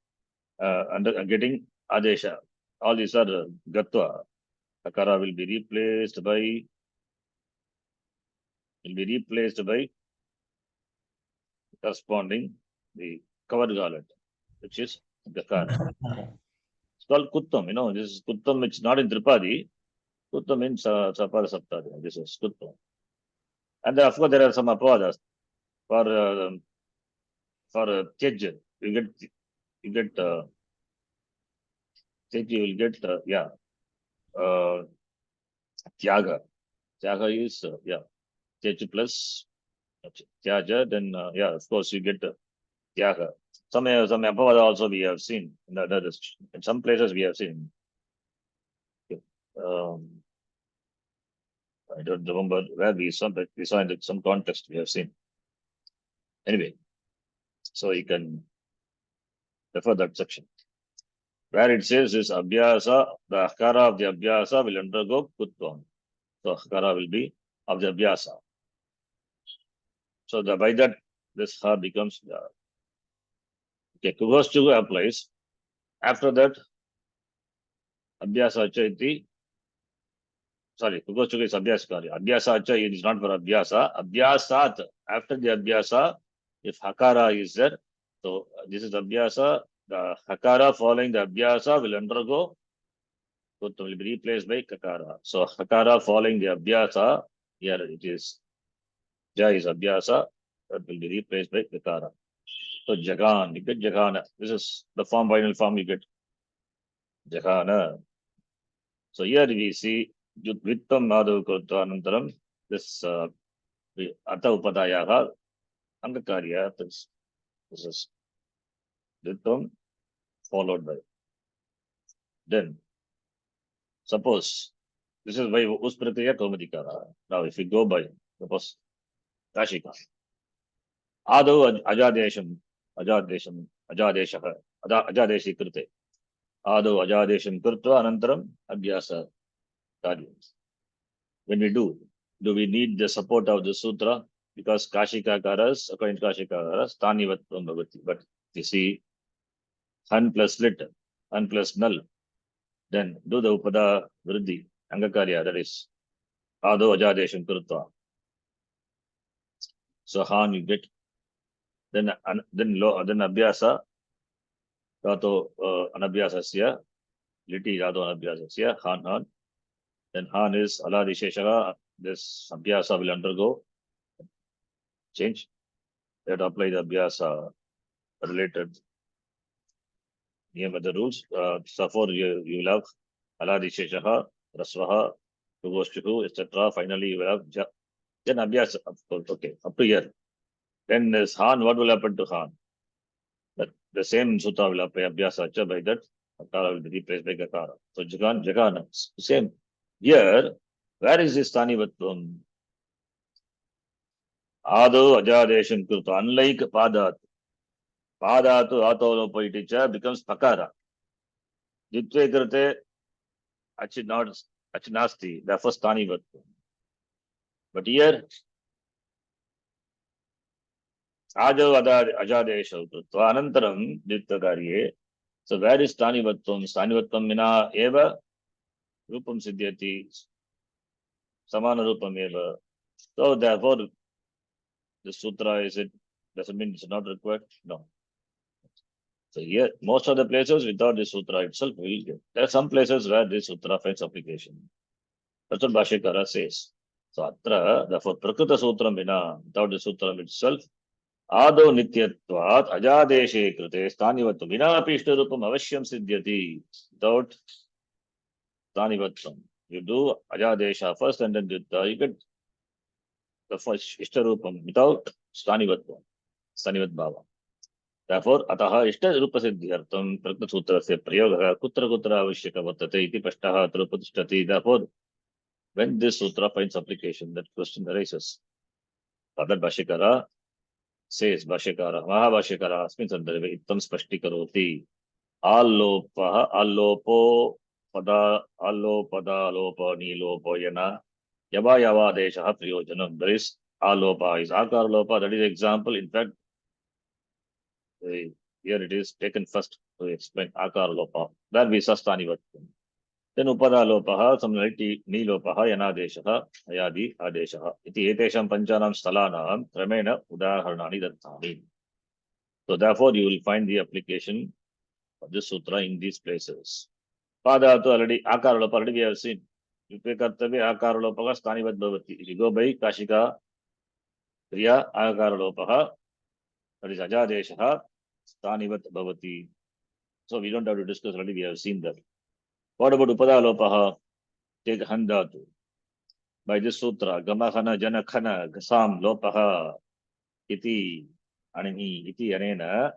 getting Adesha. All these are Gatva. Hakara will be replaced by corresponding the covered garland, which is Gakara. It's called Kuttam. This is Kuttam, which is not in Tripadi. Kuttam means Sapara Saptadi. This is Kuttam. And then, of course, there are some apavadas for Tej. You get Tej, you will get Tyaga. Tyaga is Tej plus Tyaja. Then of course you get Tyaga. Some apavada also we have seen in some places we have seen. I don't remember where we saw, but we saw in some context we have seen. Anyway, so you can refer that section. Where it says is abhyasa, the akara of the abhyasa will undergo kutvam. So akara will be of the abhyasa. So by that, this ha becomes okay. Kugostugu applies. After that, abhyasa chaiti. Sorry, Kugostugu is abhyasakari. Abhyasa cha it is not for abhyasa. Abhyasat, after the abhyasa, if hakara is there, so this is abhyasa. The hakara following the abhyasa will undergo, so it will be replaced by kakara. So hakara following the abhyasa, here it is, ja is abhyasa, that will be replaced by kakara. So jagan, you get jagana. This is the form, final form you get. Jagana. So here we see Vittam Madhav Kurta Anantaram, this Ata Upadayaha, Angakarya, this is Vittam followed by. Then, suppose, this is by Usprakriya Kaumadikara. Now, if we go by, suppose, Kashika. Adu Ajadesham, Ajadeshaha, Ajadeshi Krite. Adu Ajadesham Kurta Anantaram, Abhyasa Karya. When we do we need the support of the sutra? Because Kashika Karas, according to Kashika Karas, Tanivatvam Bhavati. But you see, Han plus lit, Han plus null. Then do the Upada Vriddhi, Angakarya, that is Ado Ajadesham Kurtva. So Han you get. Then Abhyasa, Tato Anabhyasasya, Liti Ado Anabhyasasya, Han. Then Han is Aladi Sheshara, this Abhyasa will undergo change. That apply the Abhyasa related name of the rules. So for you will have Aladi Sheshaha, Rasvaha, Kugoshtuhu, etc. Finally, you will have then Abhyasa, okay, up to here. Then this Han, what will happen to Han? That the same Sutta will apply Abhyasa, by that Akara will be replaced by Gakara. So Jagana, same. Here, where is this Tanivatvam? Ado Ajadesham Kurta. Unlike Padat, Padatu Atolopa teacher becomes Pakara. Jitve Krate Achinasti, the first Tanivatvam. But here, Ado Ajadesham Kurta. Anantaram Dityakarye. So where is Tanivatvam? Tanivatvam Mina Eva Rupam Siddhyati Samana Rupam Eva. So therefore, the sutra doesn't mean it's not required? No. So here, most of the places without the sutra itself, we will get. There are some places where this sutra finds application. That's what Bhashyakara says. So atra, therefore, Prakrita Sutra Vina, without the sutra itself, Ado Nityatvat, Ajadeshe Krite, Stanivatvam, Vina Pishta Rupam Avashyam Siddhyati, without Stanivatvam. You do Ajadesha first and then you get the first Ishtarupam without Stanivatvam, Stanivat Bhava. Therefore, Ataha Ishtarupa Siddhyartam, Prakrita Sutra se Prayoga, Kutra Avashyaka Vartate, Iti Pashtaha Trupatishtati. Therefore, when this sutra finds application, that question arises. Other Bhashyakara says, Mahabhashyakara, Asmin Sandharve, Ittam Spashtikaroti, Allopo, Pada, Lopa, Nilopo, Yana, Yava Desha Priyojanam. There is Alopa, is Akar Lopa, that is example. In fact, here it is taken first to explain Akar Lopa. That we sastani vattam. Then Upada Lopaha, similarly Nilopaha, Yanadeshaha, Ayadi, Adeshaha. Iti Etesham Panchanam Stalanam, Ramena, Udaharanani Dattani. So therefore you will find the application of this sutra in these places. Pada to already Akar Lopa, already we have seen. You pick up the Akar Lopaha, Stanivat Bhavati. If you go by Kashika, Kriya, Akar Lopaha, that is Ajadeshaha, Stanivat Bhavati. So we don't have to discuss already, we have seen that. What about Upada Lopaha? Take Handatu. By this sutra, Gamahana Janakhana Gasam Lopaha Iti Anani Iti Anena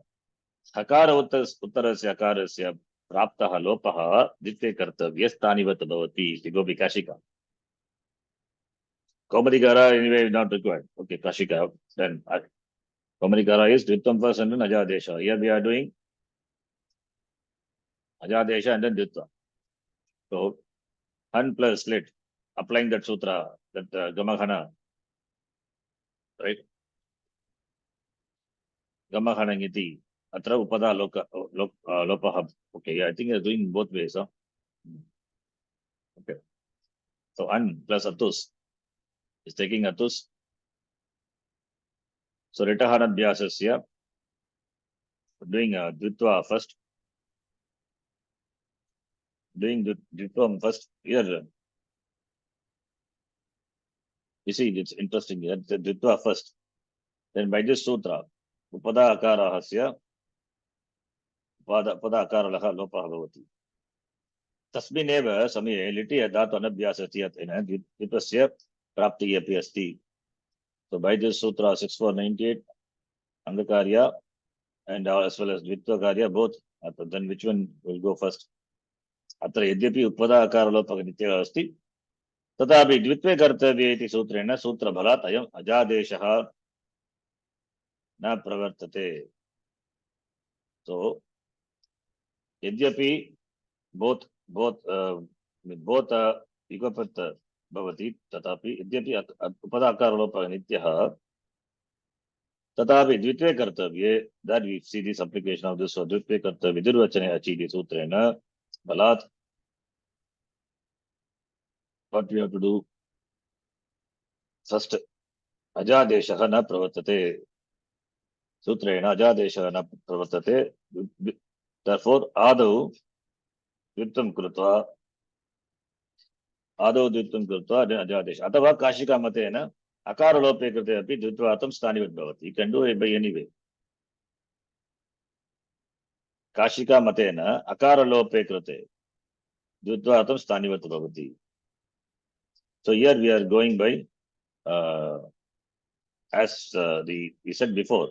Hakara Uttarasya Akarasya Praptaha Lopaha Ditya Kartavyastanivat Bhavati. Go Vikashika. Kaumadikara anyway is not required. Okay, Kashika. Then Kaumadikara is Dvitvam first and then Ajadesha. Here we are doing Ajadesha and then Dvitva. So, Han plus slit, applying that sutra, that Gamahana, right? Gamahana Niti, Atra Upada Lopaha. Okay, yeah, I think you're doing both ways. Huh? Okay. So, Han plus Atus is taking Atus. So, Ritahana Vyasasya, doing Dvitva first. Doing Dvitvam first. Here, you see, it's interesting. The Dvitva first. Then by this sutra, Upada Akara Hasya, Pada Akara Laha Lopa Bhavati. Tasmineva Sami Liti Adat Anabhyasati Dvipasya Prapti Api Asti. So by this sutra 6498, Angakarya and as well as Dvitva both, then which one will go first? Atra Yadyapi Upada Akara Lopa Nitya Asti. Tatapi Dvitve Kartavya iti Sutrena Sutra Bhalatayam Ajadeshaha Na Pravartate. So, Yadyapi both Yugapat Bhavati, Tatapi, Yadyapi Upadakara Nityaha, Tatapi Dvitve Kartavye, that we see this application of this, so Dvitve Kartavye, Vidurvachane Achidi Sutrena, Balat. What we have to do? First, Ajadeshaha na Pravartate. Sutrena Ajadeshaha na Pravartate. Therefore, Adau Dvitvam Krutva. Adau Dvitvam Krutva, then Ajadesha. Atava Kashika Matena, Akara Lope Krute Api Dvitvatam Stanivat Bhavati. You can do it by any way. Kashika Matena, Akara Lope Krute Dvitvatam Stanivat Bhavati. So here we are going by, as we said before,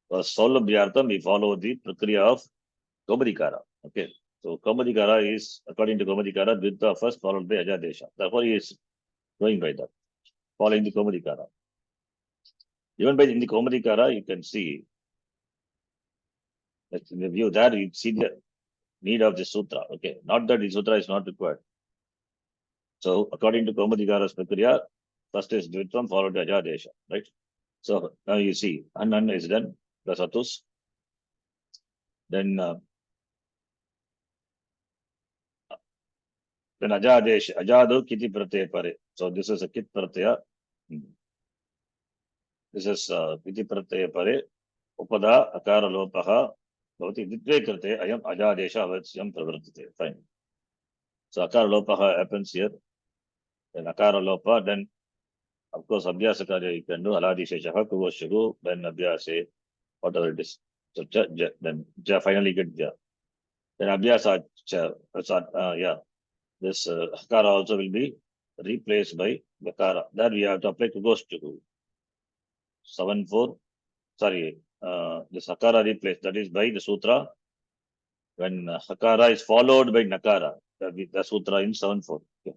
for Saulabhyartham, we follow the Prakriya of Kaumadikara. Okay. So Kaumadikara is, according to Kaumadikara, Dvitva first followed by Ajadesha. Therefore, he is going by that, following the Kaumadikara. Even by in the Kaumadikara, you can see that in the view that you see the need of the sutra. Okay, not that the sutra is not required. So, according to Kaumadikara's Prakriya, first is Dvitvam followed by Ajadesha, right? So now you see, Anan is done, plus Atus. Then Ajadesha, Ajadu Kiti Pratyaya Pare. So this is a Kit Pratyaya. This is Kiti Pratyaya Pare. Upada Akara Lopaha. Bhavati Ditve Krate Ayam Ajadesha Avasyam Pravartate. Fine. So Akara Lopaha happens here. Then Akara Lopa, then of course Abhyasa Karya you can do. Aladi Sheshaha Kuvashuru, then Abhyase, whatever it is. So then finally get Ja. Then Abhyasa yeah. This Hakara also will be replaced by Vakara. That we have to apply to Ghost to 7-4. Sorry, this Hakara replaced. That is by the Sutra. When Hakara is followed by Nakara, that is the Sutra in 7-4. Okay.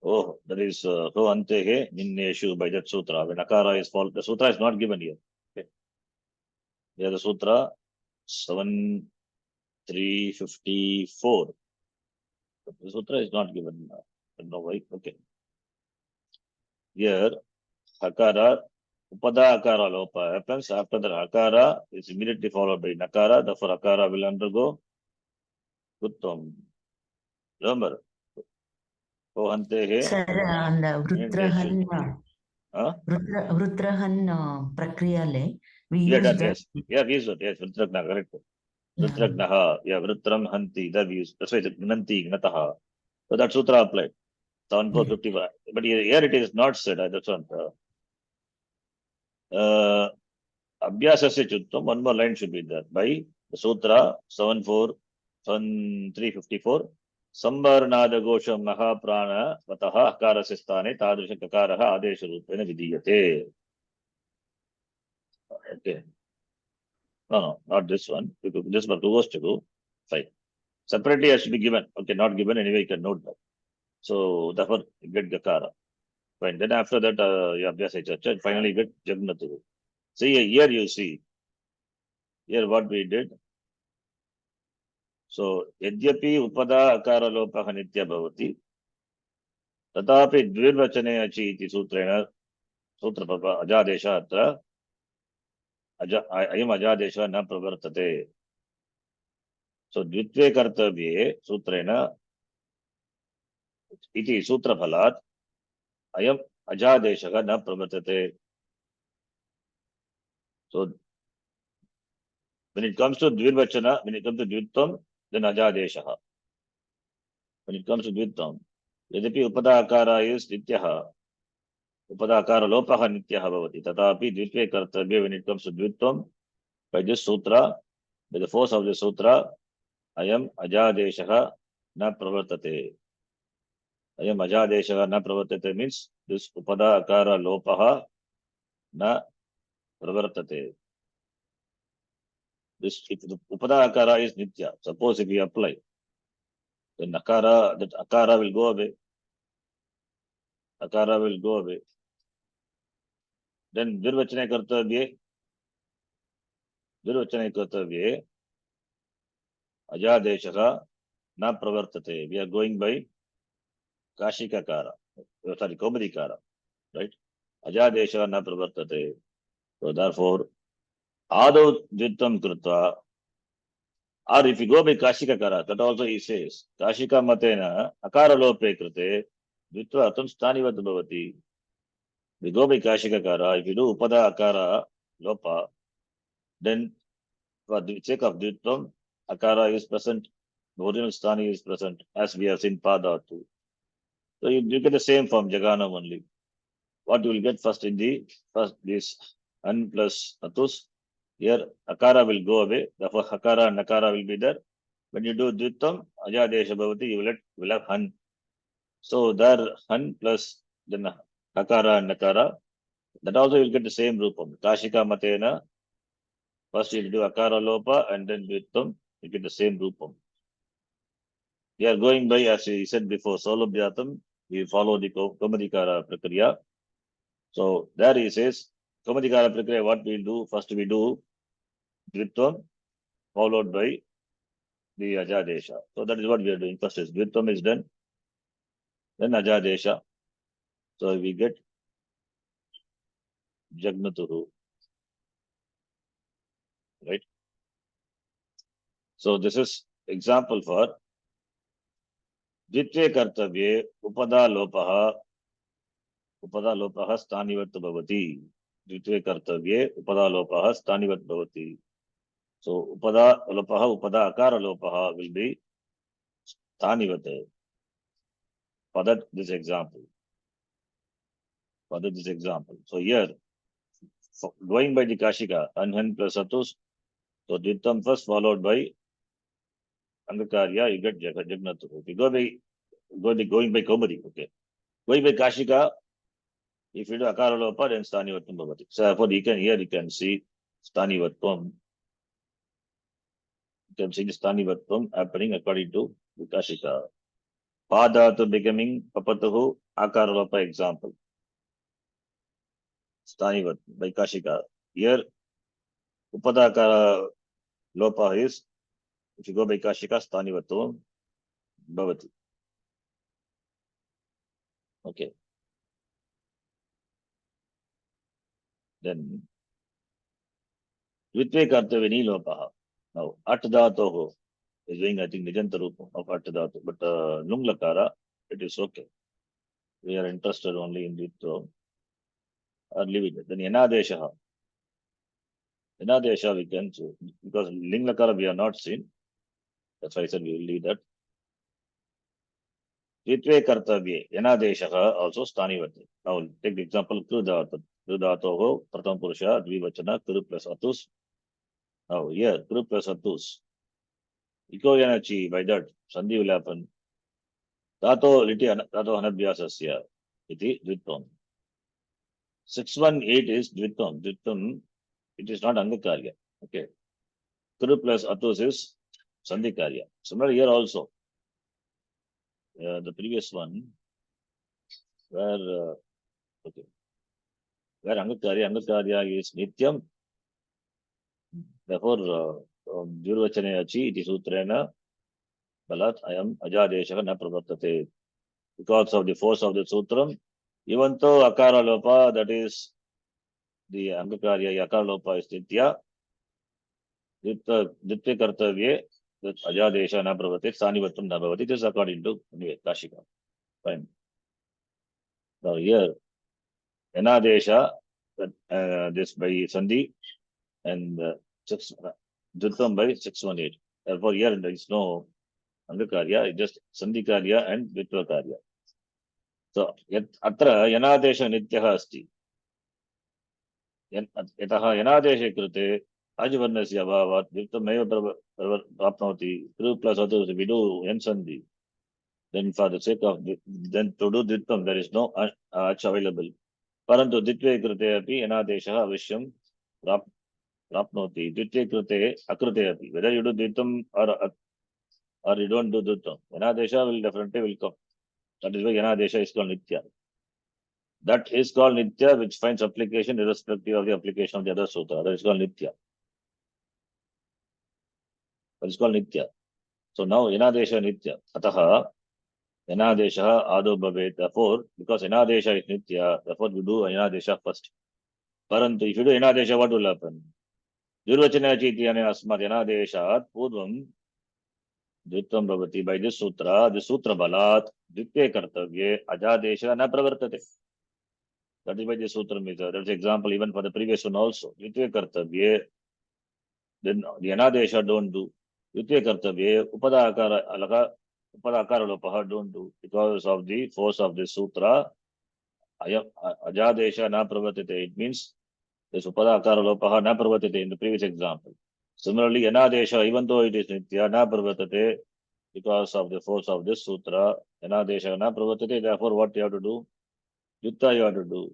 Oh, that is Ho Antehe Ninneshu by that Sutra. When Nakara is followed, the Sutra is not given here. Okay. Here the Sutra 7-3-54. The sutra is not given. No why. Okay. Here, Hakara, Upada Akara Lopa happens. After the Hakara is immediately followed by Nakara. Therefore, Hakara will undergo Uttam. Remember? Sir, and Vrutrahan, Vrutrahan Prakriyale, we use that. Yes. Yeah, we use it. Yes, Vrutragna, correct. Vrutragnaha, yeah, Vrutram Hanti, that we use. That's why it's Nanti, Nataha. So that sutra applied. 7-4-55. But here it is not said. That's one. Abhyasasya Chuttam, one more line should be there. By the Sutra 7-4-3-54. Samvarnada Gosham Naha Prana Vataha Karasistane Tadrisha Kakaraha Adesha Rupena Vidiyate. Okay. No, not this one. This one goes to go. Fine. Separately has to be given. Okay, not given anyway, you can note that. So therefore get Gakara. Fine. Then after that, Abhyasa Chacha, finally you get Jagnatu. See, here you see, here what we did. So, Yadyapi Upada Akara Lopaha Nitya Bhavati, Tatapi Dvirvachane Achi iti Sutrena, Sutra Papa Ajadesha Atra, Ayam Ajadesha Na Pravartate. So, Dvitve Kartabhye Sutrena, iti Sutra Phalat, Ayam Ajadesha Na Pravartate. So, when it comes to Dvirvachana, when it comes to Dvitvam, then Ajadesha. When it comes to Dvitvam, Yadapi Upada Akara is Nityaha. Upadakara lopaha nityaha bhavati. Tatapi dvitve kartabhye, when it comes to dvitvam, by this sutra, by the force of the sutra, ayam ajadeshaha na pravartate. Ayam ajadeshaha na pravartate means this upadakara lopaha na pravartate. This if the upadakara is nitya, suppose if we apply, then akara, that akara will go away. Akara will go away. Then virvachane kartabhye, ajadeshaha na pravartate. We are going by Kashika Kara. Sorry, Komadi Kara. Right? Ajadesha na pravartate. So therefore, Ado Dvittam Krutva, or if you go by Kashika Kara, that also he says, Kashika Matena, Akara Lope Krute, Dvitva Atam Stanivat Bhavati. We go by Kashika Kara, if you do Upada Akara Lopa, then for the sake of Dvitvam, Akara is present, the original Stani is present, as we have seen Pada too. So you get the same from Jaganam only. What you will get first in the first this an plus atus. Here akara will go away. Therefore hakara and nakara will be there. When you do dvittam ajadesha bhavati, you will have han. So there han plus then hakara and nakara. That also you will get the same rupam. Kashika matena. First you will do akara lopa and then dvittam. You get the same rupam. We are going by, as we said before, solobhyatam. We follow the komadikara prakriya. So there he says, Komadikara Prakriya, what we do, first we do Dvitvam, followed by the Ajadesha. So that is what we are doing. First is Dvitvam is done, then Ajadesha. So we get Jagnatuhu. Right? So this is example for Dvitve Kartavye Upada Lopaha Stanivat Bhavati. Dvitve Kartavye Upada Lopaha Stanivat Bhavati. So Upada Lopaha, Upada Akara Lopaha will be Stanivat. For that, this example. So here, going by the Kashika, Anhan plus Atus, so Dvittam first followed by Angakarya, you get Jagnatu. If you going by Komadi, okay. Going by Kashika, if you do Akara Lopa, then Stanivattam Bhavati. So therefore, here you can see Stanivattam. You can see the Stanivattam happening according to the Kashika. Padatu becoming Papatuhu, Akara Lopa example. Stanivat by Kashika. Here, Upadakara Lopa is, if you go by Kashika, Stanivatum Bhavati. Okay. Then, Vitve Kartavini Lopaha. Now, Atdatoho is doing, I think, Nijantarupam of Atdato, but Lunglakara, it is okay. We are interested only in it, or leave it. Then Yanadesha. Yanadesha we can choose, because Linglakara we are not seen. That's why I said we will leave that. Vitve Kartavye, Yanadesha also Stanivati. Now take the example Krudata. Krudatoho, Pratham Purusha, Dvivachana, Kuru plus Atus. Now here, Kuru plus Atus. Iko Yanachi, by that, Sandhi will happen. Tato Liti Tato Hanabhyasasya, iti Dvitvam. 618 is Dvitvam. Dvitvam, it is not Angakarya. Okay. Kuru plus Atus is Sandhikarya. Similarly here also. The previous one, where Okay. Where Angakarya is Nityam, therefore, Durvachane Achi, iti Sutrena, Balat, I am Ajadesha na pravartate. Because of the force of the Sutram, even though Akara Lopa, that is the Angakarya, Akara Lopa is Nitya, Ditya Kartavye, that Ajadesha na pravartate, Sanivatam na bhavati. This is according to anyway, Kashika. Fine. Now here, Enadesha, this by Sandhi, and Dhritam by 618. Therefore, here there is no Angakarya, it's just Sandhikarya and Vitvakarya. So, Atra Yanadesha Nityaha Asti. Yataha Yanadesha Krute, Ajvarnasya Bhavat, Dhritameva Prapnoti, Kru plus others, we do Yan Sandhi. Then for the sake of, then to do Dhritam, there is no Ach available. Parantu Dhitve Krute api Yanadesha Avishyam Prapnoti. Dhitve Krute Akrute api. Whether you do Dhritam or you don't do Dhritam, Yanadesha will definitely come. That is why Yanadesha is called Nitya. That is called Nitya, which finds application irrespective of the application of the other sutra. That is called Nitya. That is called Nitya. So now Yanadesha Nitya. Ataha Yanadesha Ado Bhavet. Therefore, because Yanadesha is Nitya, therefore you do Yanadesha first. Parantu, if you do Yanadesha, what will happen? Durvachana Chitiyane Asmat Yanadeshat Purvam Dhritam Bhavati. By this sutra Balat, Dhritve Kartavye, Ajadesha na pravartate. That is why the sutra is there. That's example even for the previous one also. Dhritve Kartavye, then the Anadesha don't do. Dhritve Kartavye, Upadakara Lopaha don't do. Because of the force of the sutra, Ajadesha na pravartate. It means this Upadakara Lopaha na pravartate in the previous example. Similarly, Anadesha, even though it is Nitya, na pravartate, because of the force of this sutra, Anadesha na pravartate, therefore what you have to do? Yutta you have to do.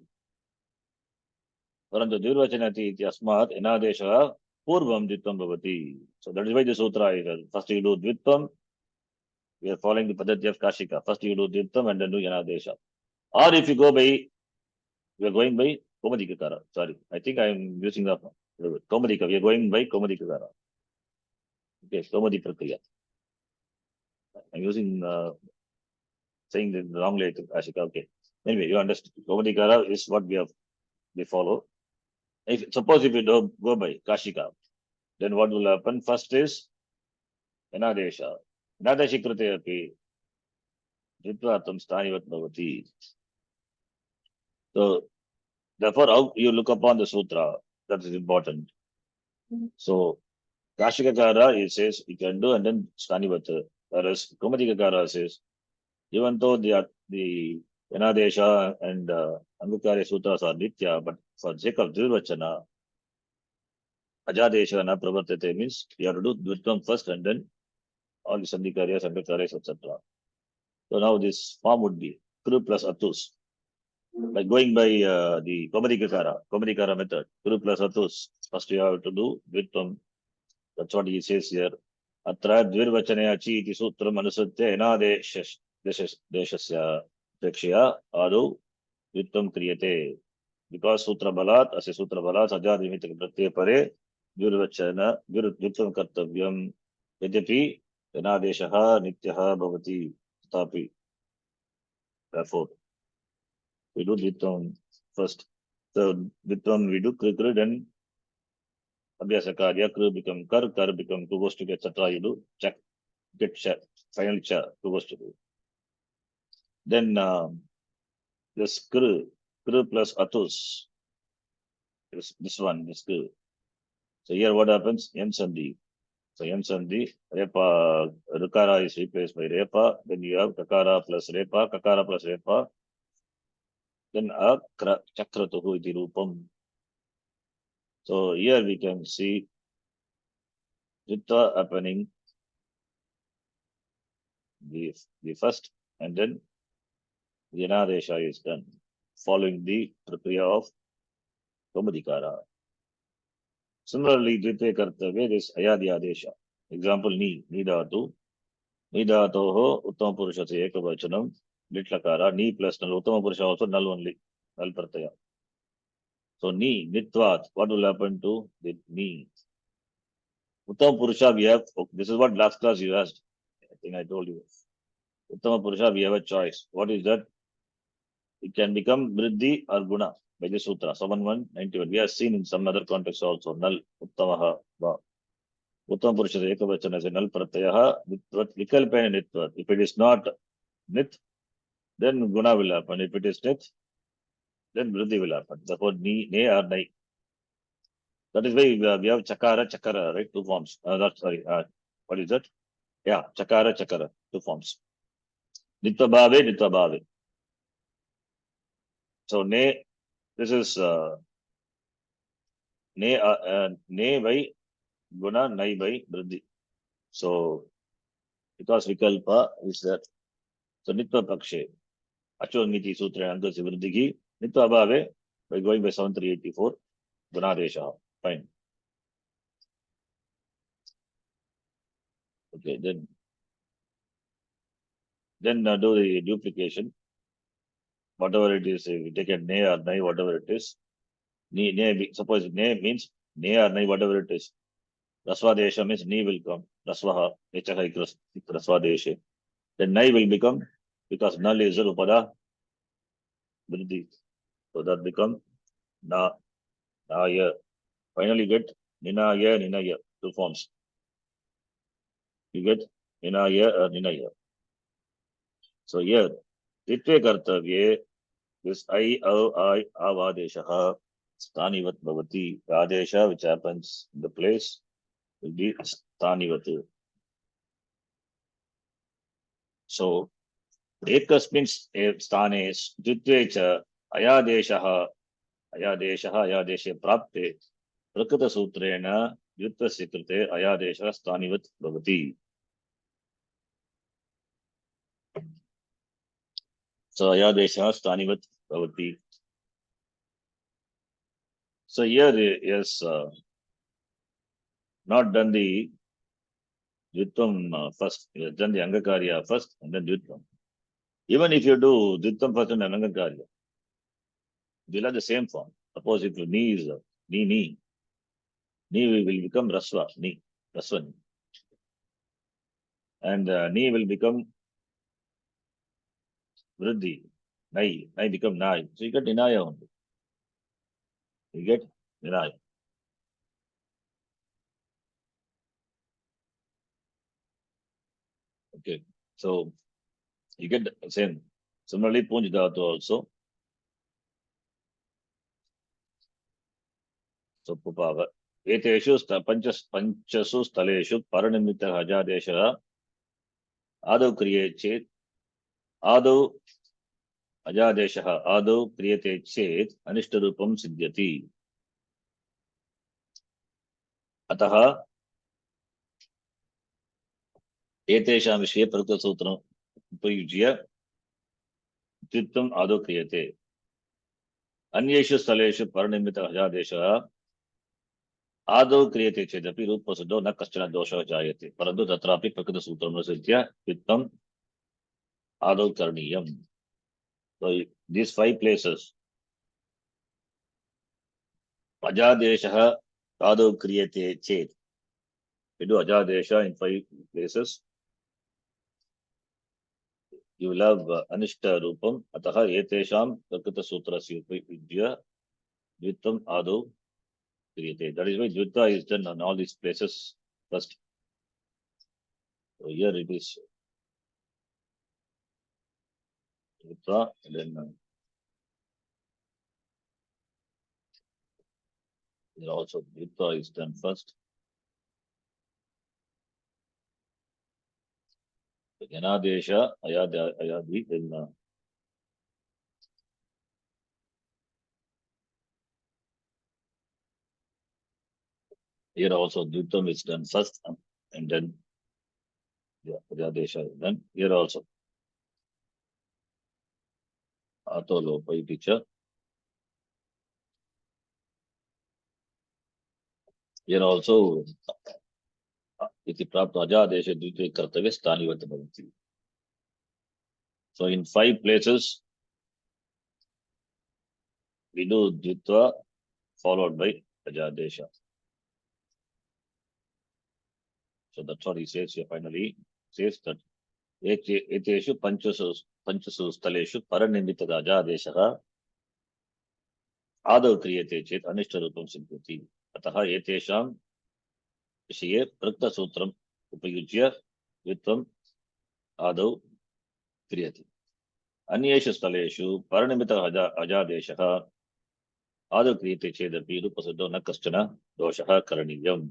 Parantu Durvachanati iti asmat Anadesha Purvam Dvitvam Bhavati. So that is why the sutra is first you do Dvitvam. We are following the Padati of Kashika. First you do Dvitvam and then do Anadesha. Or if you go by, we are going by Komadikakara. Sorry, I think I am using the Komadika. We are going by Komadikakara. Okay, Komadi Prakriya. I'm using saying the wrong letter, Kashika. Okay. Anyway, you understand. Komadikara is what we follow. Suppose if you don't go by Kashika, then what will happen? First is Anadesha. Anadesha Krute api Dhritvatam Stanivat Bhavati. So, therefore, how you look upon the sutra, that is important. So, Kashikakara, it says you can do and then Stanivat. Whereas Komadikakara says, even though the Anadesha and Angukarya sutras are Nitya, but for the sake of Dhirvachana, Ajadesha na pravartate means you have to do Dvitvam first and then all the Sandhikaryas, Angakaryas, etc. So now this form would be Kru plus Atus. By going by the Komadikara method, Kru plus Atus, first you have to do Dvitvam. That's what he says here. Atra Dvirvachane Achi iti sutram anusatya enadeshasya prekshya adu Dvitvam kriyate. Because Sutra Balat, as a Sutra Balat, Sajadimita Pratyaya Pare, Dvitvam Kartavyam, Yadyapi, Enadeshaha, Nityaha, Bhavati, Tapi. Therefore, we do Dvitvam first. So, Dvitvam we do Kru, then Abhyasakarya, Kru become Kar become two goes to get, etc. You do check, get check, final check, two goes to do. Then this Kru plus Atus, this one, this Kru. So here what happens? Yan Sandhi. So Yan Sandhi, Repa, Rukara is replaced by Repa. Then you have Kakara plus Repa, Kakara plus Repa. Then Chakratuhu iti Rupam. So here we can see Jitta happening the first, and then the Anadesha is done, following the Prakriya of Komadikara. Similarly, Dvitve Kartavya is Ayadi Adesha. Example, Ni Dhatu. Ni Dhatoho Uttama Purusha Ekavachanam, Litlakara, Ni plus Null. Uttama Purusha also null only. null pratyaya. So ni, nitvat, what will happen to the ni? Uttama Purusha, we have, this is what last class you asked. I think I told you. Uttama Purusha, we have a choice. What is that? It can become Vriddhi or Guna by the Sutra, 7191. We have seen in some other context also, Nal, Uttamaha, Va. Uttama Purusha, Ekavachana, is Nal Pratyaha, Nitvat, Vikalpena Nitvat. If it is not Nit, then Guna will happen. If it is Nit, then Vriddhi will happen. Therefore, Ni, Ne or Nai. That is why we have Chakara, right? Two forms. What is that? Yeah, Chakara, two forms. Nitva Bhave. So, Ne, this is Ne by Guna, Nai by Vriddhi. So, because Vikalpa is that. So, Nitva Pakshe, Acho Niti Sutra, Angasi Vriddhigi, Nitva Bhave, by going by 7384, Gunadesha. Fine. Okay, then do the duplication. Whatever it is, if you take a Ne or Nai, whatever it is. Suppose Ne means Ne or Nai, whatever it is. Rasvadesha means Ni will come. Rasvaha, Echaha Rasvadesha. Then Nai will become, because Nal is Rupada, Vriddhi. So that become Na, Ya. Finally get Ninaya, two forms. You get Ninaya or Ninaya. So here, Ditve Kartavye, this I, Avadeshaha, Stanivat Bhavati, Adesha, which happens in the place, will be Stanivat. So, Ekasmin Stane, Ditvecha, Ayadeshaha, Ayadeshe Prapte, Prakata Sutrena, Yutta Sikrite, Ayadesha, Stanivat Bhavati. So, Ayadesha, Stanivat Bhavati. So, here is not done the Dvitvam first, you have done the Angakarya first and then Dvitvam. Even if you do Dvitvam first and Angakarya, you'll have the same form. Suppose if your Ni is Ni will become Rasva, Ni, Rasva Ni. And Ni will become Vriddhi, Nai become Nai. So you get Ninaya only. You get Ninaya. Okay. So you get the same. Similarly, Punj Dhatu also. So Pupava. Eteshu panchasu staleshu paranimita hajadesha Adau kriyate Adau Ajadesha Adau kriyate chet Anishtarupam siddhyati. Ataha Etesham Vishye Prakta Sutram Upayujya Dvitvam Adau kriyate. Anyeshu Staleshu Paranimita Hajadesha Adau kriyate chedapi Rupasado na Kashchana dosha jayate. Parantu tatrapi Prakta Sutram Siddhya Dvitvam Adau karniyam. So these 5 places Ajadesha Adau kriyate chet. We do Ajadesha in 5 places. You will have Anishta Rupam, Ataha Etesham Prakata Sutrasya Upayujya Dvitvam Adau Kriyate. That is why Dvita is done on all these places first. So here it is Dvita, and then here also Dvita is done first. Yanadesha, Ayadi, then here also Dvitam is done first, and then Ayadesha is done. Here also Atolopai picture. Here also Iti Prapta Ajadesha Dvite Kartavya Stanivat Bhavanti. So in 5 places, we do Dvitva followed by Ajadesha. So that's what he says here finally. He says that Eteshu Panchasu Staleshu Paranimita Ajadesha Adav Kriyate Chet Anishtarupam Siddhati. Ataha Etesham विषये प्रक्तसूत्रम् उपयुज्य द्वित्वम् आदौ क्रियते अन्येषु स्थलेषु परनिमित्तः अजादेशः आदौ क्रियते चेदपि रूपसिद्धौ न कश्चन दोषः करणीयम्.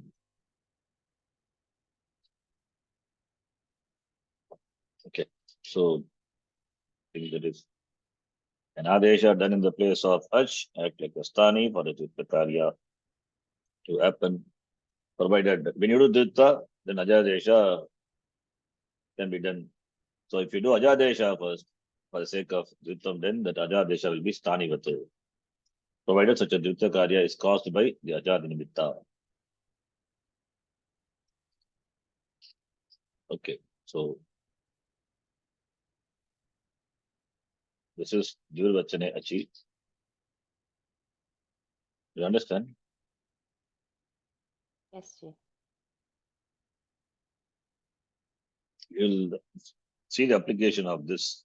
Okay, so I think that is an adesha done in the place of ach act like a stani for the karya to happen, provided when you do dutta, then ajadesha can be done. So if you do ajadesha first for the sake of duttam, then that ajadesha will be stani vatu, provided such a dutta karya is caused by the ajad nimitta. Okay, so this is Dvirvachane Achi. You understand? Yes, sir. You'll see the application of this.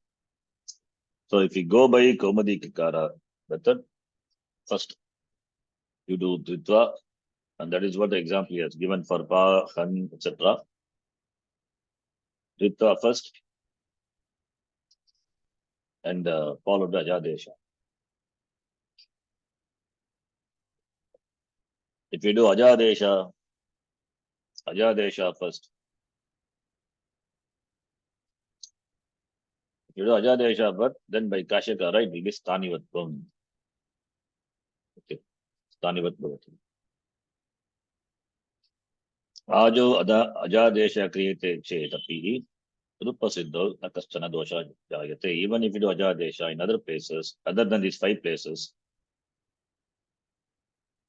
So if you go by Kaumadi Kikara method, first you do Dvitva, and that is what the example he has given for Pa, Han, etc. Dvitva first, and followed by Ajadesha. If you do Ajadesha first. If you do Ajadesha, but then by Kashika, right, it will be Stanivatvam. Okay, Stanivatvam. Ajo Ajadesha kriyate chetapi Rupasiddho na kaschana dosha jayate. Even if you do Ajadesha in other places, other than these 5 places,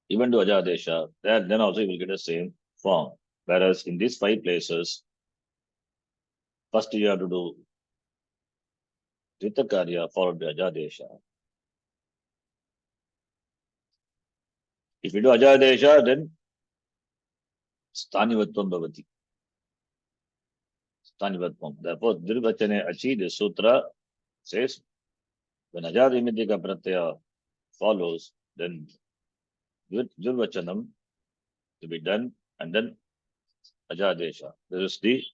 even do Ajadesha, then also you will get the same form. Whereas in these 5 places, first you have to do Dvita Karya followed by Ajadesha. If you do Ajadesha, then Stanivatvam Bhavati. Stanivatvam. Therefore, Dvirvachane Achi, the sutra says, when Ajadimitika Pratyaya follows, then Dvirvachanam to be done, and then Ajadesha. This is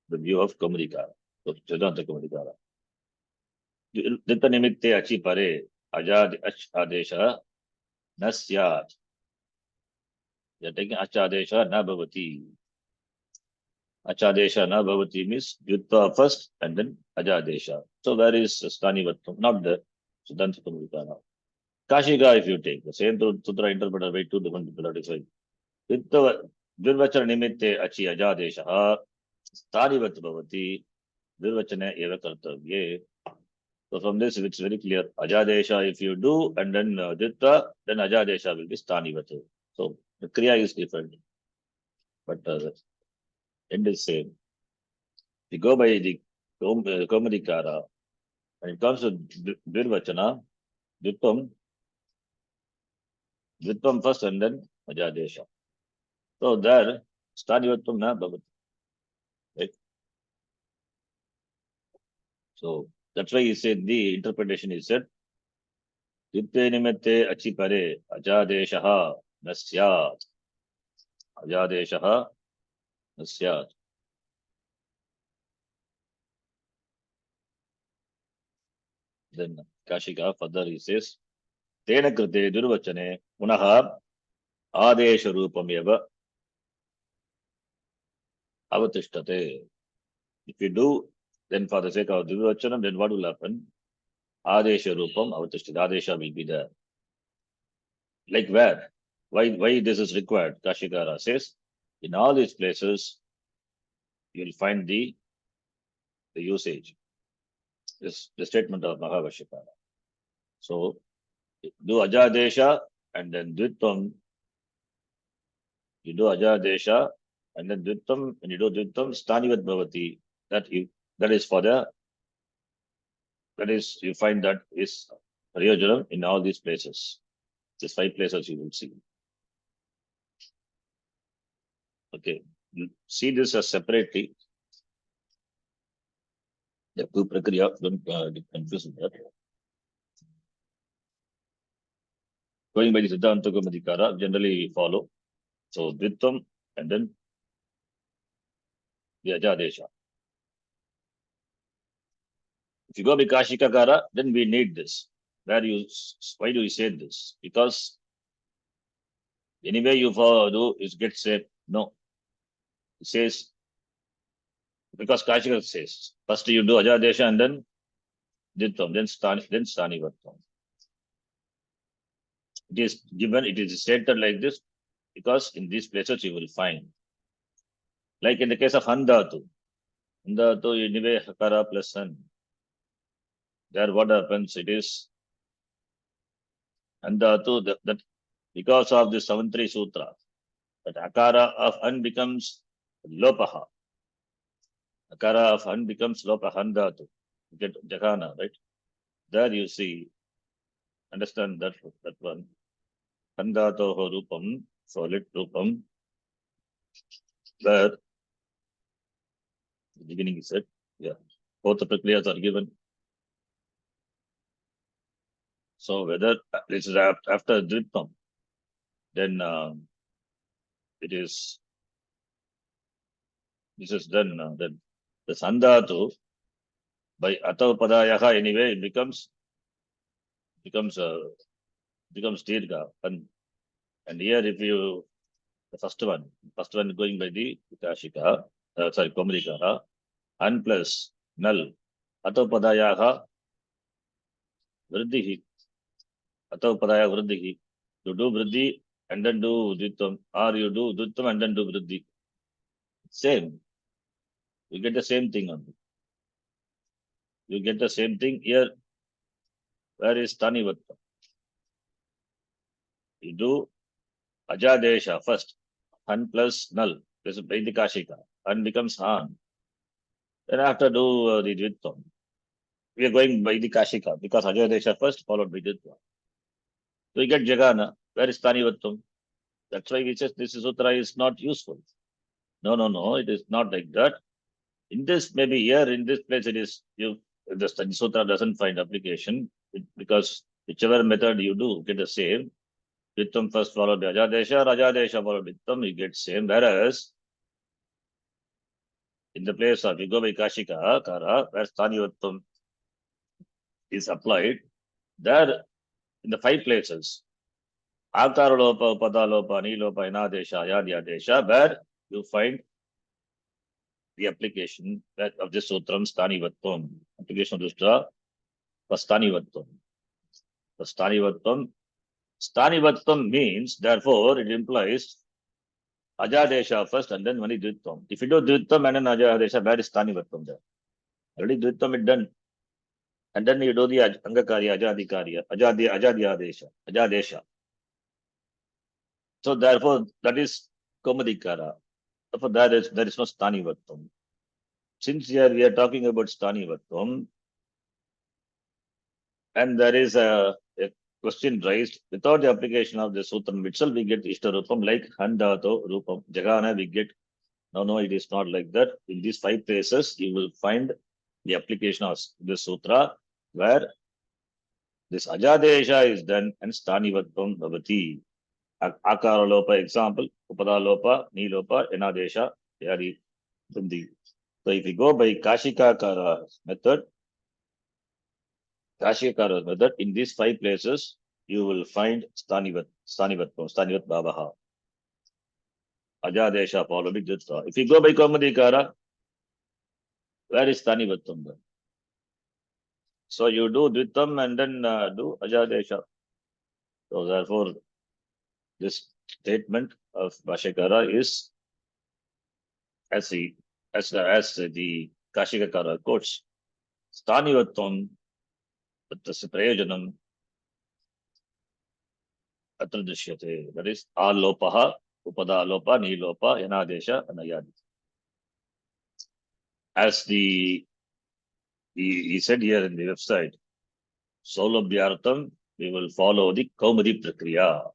the view of Kamadikara, of Vedanta Kamadikara. Dita Nimitte Achi Pare Ajad Adesha Nasyat. They are taking Achadesha na bhavati. Achadesha na bhavati means Dvitva first and then Ajadesha. So where is Stanivatvam? Not the Siddhanta Kamadikara. Kashika, if you take the same sutra interpreted by 2 different people, that is right. Dvirvachana Nimitte Achi Ajadesha Stanivat bhavati Dvirvachane eva kartavye. So from this, it's very clear. Ajadesha, if you do, and then Dvitra, then Ajadesha will be Stanivat. So the Kriya is different, but the end is same. If you go by the Kaumadikara, when it comes to Dvirvachana, Dvitvam first and then Ajadesha. So there, Stanivatvam na bhavati. Right? So that's why he said the interpretation is said, Dvite nimitte achi pare Ajadeshaha nasyat. Ajadeshaha nasyat. Then Kashika further he says, Tena krite durvachane punaha adesha rupameva avatishtate. If you do, then for the sake of durvachanam, then what will happen? Adesha rupam avatishtate. Adesha will be there. Like where? Why this is required? Kashikara says, in all these places, you'll find the usage. This the statement of Mahavashikara. So do Ajadesha and then Dvitvam. You do Ajadesha and then Dvitvam, when you do Dvitvam, Stanivat Bhavati. That is for the, that is, you find that is prayojanam in all these places. These 5 places you will see. Okay, see this as separately. The two prakriya, don't get confused with that. Going by the Siddhanta Madhikara, generally follow. So Dvitvam and then the Ajadesha. If you go by Kashikakara, then we need this. Why do you say this? Because anyway you do is get saved. No. It says, because Kashika says, first you do Ajadesha and then Dvitvam, then Stanivatvam. It is given, it is stated like this, because in these places you will find. Like in the case of Handatu. Handatu, anyway, Hakara plus San. There what happens, it is Handatu, that because of the Savantri Sutra, that Akara of An becomes Lopaha. Akara of An becomes Lopaha, Handatu. You get Jagana, right? There you see, understand that one. Handatoho Rupam, solid Rupam. There, the beginning is said, yeah. Both the prakriyas are given. So whether this is after Dvitvam, then it is, this is then the Sandhatu by Atav Padayaha anyway, it becomes Dirgha. And here if you, the first one going by the Kashika, Komadikara, and plus null, Atav Padayaha Vriddhihi. Atav Padaya Vriddhihi. You do Vriddhi and then do Dvitvam, or you do Dvitvam and then do Vriddhi. Same. You get the same thing on it. You get the same thing here. Where is Stanivatvam? You do Ajadesha first. Han plus null. This is Vaidikashika. Han becomes Han. Then after do the Dvitvam. We are going by the Kashika because Ajadesha first followed by Dvitvam. So you get Jagana. Where is Stanivatvam? That's why we say this sutra is not useful. No. It is not like that. In this, maybe here in this place, it is the study sutra doesn't find application because whichever method you do, get the same. Dvitvam first followed by Ajadesha, Rajadesha followed by Dvitvam, you get same. Whereas in the place of you go by Kashika, Kara, where Stanivatvam is applied, there in the 5 places, Akara Lopa, Upada Lopa, Nilopa, Inadesha, Ayadhyadesha, where you find the application of this sutram Stanivatvam. Application of this sutra for Stanivatvam. For Stanivatvam. Stanivatvam means, therefore, it implies Ajadesha first and then only Dvitvam. If you do Dvitvam and then Ajadesha, where is Stanivatvam there? Already Dvitvam is done. And then you do the Angakarya, Ajadikarya, Ajadesha. So therefore, that is Komadikara. Therefore, there is no Stanivatvam. Since here we are talking about Stanivatvam, and there is a question raised, without the application of the sutram itself, we get Ishtarupam like Handato Rupam. Jagana we get, no, it is not like that. In these 5 places, you will find the application of the sutra where this Ajadesha is done and Stanivatvam Bhavati. Akara Lopa example, Upada Lopa, Nilopa, Enadesha, Yari, Bundi. So if you go by Kashikakara method, in these 5 places, you will find Stanivat Bhavaha. Ajadesha followed by Dvitva. If you go by Komadikara, where is Stanivatvam then? So you do Dvitvam and then do Ajadesha. So therefore, this statement of Bhashyakara is as the Kashikakara quotes, Stanivatvam Tasya Prayojanam Atra Drishyate. That is Alopaha, Upada Lopa, Nilopa, Yanadesha, and Ayadi. As he said here in the website, Saulabhyartham, we will follow the Kaumadi Prakriya.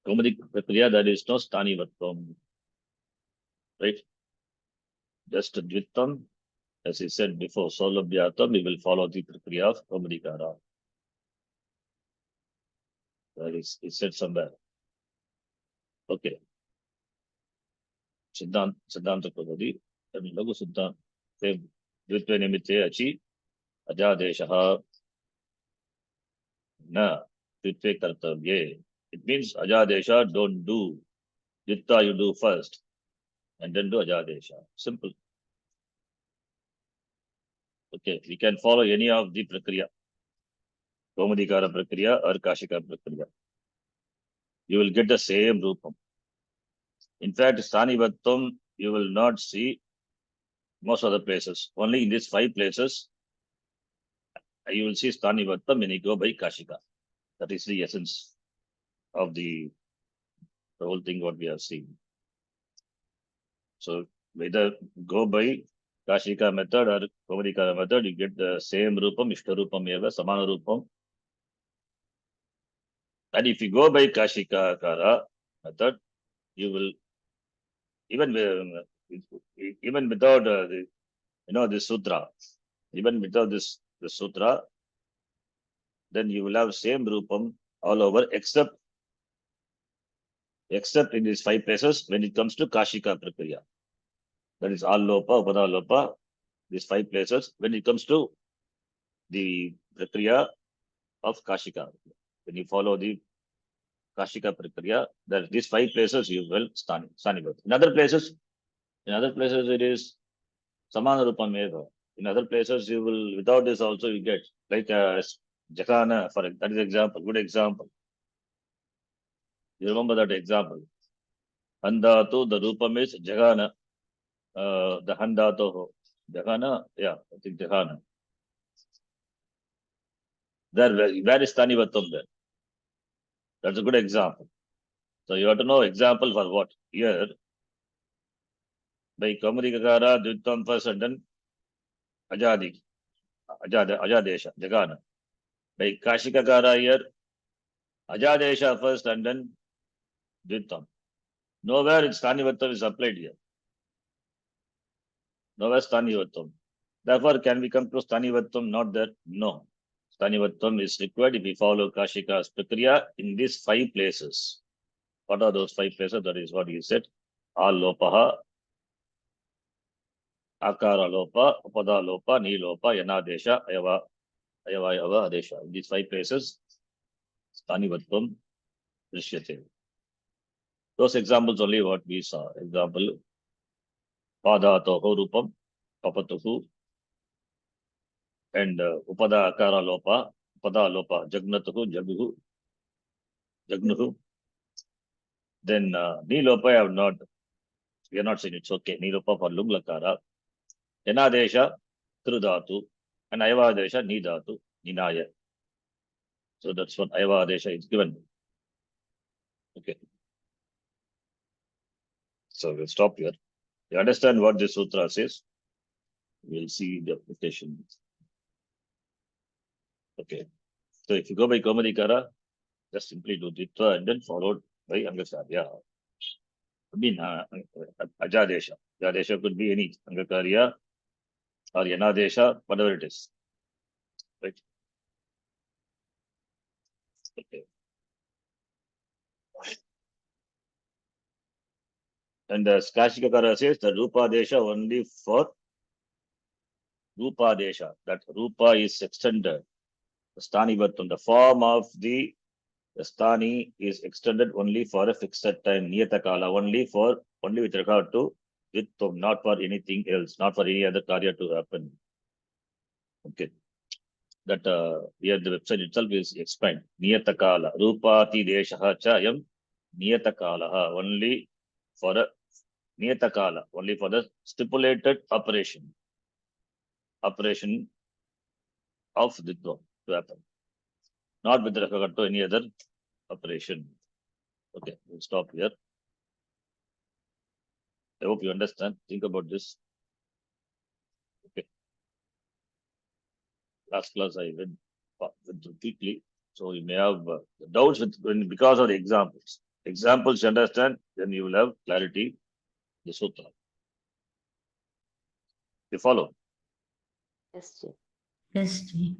Kaumadi Prakriya, there is no Stanivattam. Right? Just Dvittam, as he said before, Saulabhyartham, we will follow the Prakriya of Kaumadikara. That is, it said somewhere. Okay. Siddhanta Kaumadi, and Lagu Siddhanta, Dvitve Nimitte Achi, Ajadeshaha, Na, Dvitve Kartavye. It means Ajadesha, don't do. Jitta, you do first, and then do Ajadesha. Simple. Okay, we can follow any of the Prakriya. Kaumadikara Prakriya or Kashika Prakriya. You will get the same Rupam. In fact, Stanivattam, you will not see most other places. Only in these 5 places, you will see Stanivattam when you go by Kashika. That is the essence of the whole thing what we have seen. So whether go by Kashika method or Kaumadikara method, you get the same Rupam, Ishtarupam eva, Samana Rupam. And if you go by Kashika Kara method, you will even without this sutra, even without this sutra, then you will have same Rupam all over, except in these 5 places when it comes to Kashika Prakriya. That is Allopa, Upada Lopa, these 5 places. When it comes to the Prakriya of Kashika, when you follow the Kashika Prakriya, that these 5 places you will Stanivat. In other places it is Samana Rupam Eva. In other places you will, without this also you get, like Jakana, for that is example, good example. You remember that example. Handatu, the Rupam is Jagana. The Handato, Jagana, yeah, I think Jagana. There, where is Stanivattam there? That's a good example. So you have to know example for what? Here, by Kaumadikara, Dvittam first and then Ajadesha, Jagana. By Kashikakara here, Ajadesha first and then Dvittam. Nowhere Stanivattam is applied here. Nowhere Stanivattam. Therefore, can we come to Stanivattam? Not there? No. Stanivattam is required if we follow Kashika's Prakriya in these 5 places. What are those 5 places? That is what he said. Alopaha, Akara Lopa, Upada Lopa, Ni Lopa, Yanadesha, Ayava, Adesha. In these 5 places, Stanivattam Drishyate. Those examples only what we saw. Example, Padatoho Rupam, Papatuhu, and Upada Akara Lopa, Upada Lopa, Jagnatuhu, Jagnuhu. Then Ni Lopa we are not saying it's okay. Ni Lopa for Lunglakara. Yanadesha, Trudatu, and Ayavadesha, Nidatu, Ninaya. So that's what Ayavadesha is given. Okay. So we'll stop here. You understand what this sutra says? We'll see the application. Okay. So if you go by Kaumadikara, just simply do Ditva and then followed by Angasarya. I mean, Ajadesha. Ajadesha could be any Angakarya or Yanadesha, whatever it is. Right? Okay. And the Kashikakara says the Rupa Desha only for Rupa Desha. That Rupa is extended. The Stanivattam, the form of the Stani is extended only for a fixed time, Niyatakala, only with regard to Vittam, not for anything else, not for any other Karya to happen. Okay. That here the website itself is explained. Niyatakala, Rupati Deshaha Chayam, Niyatakala, only for a Niyatakala, only for the stipulated operation of Ditvam to happen. Not with regard to any other operation. Okay, we'll stop here. I hope you understand. Think about this. Okay. Last class I read quickly. So you may have doubts because of the examples. Examples you understand, then you will have clarity. The sutra. You follow? Yes, Ji. Yes, Ji.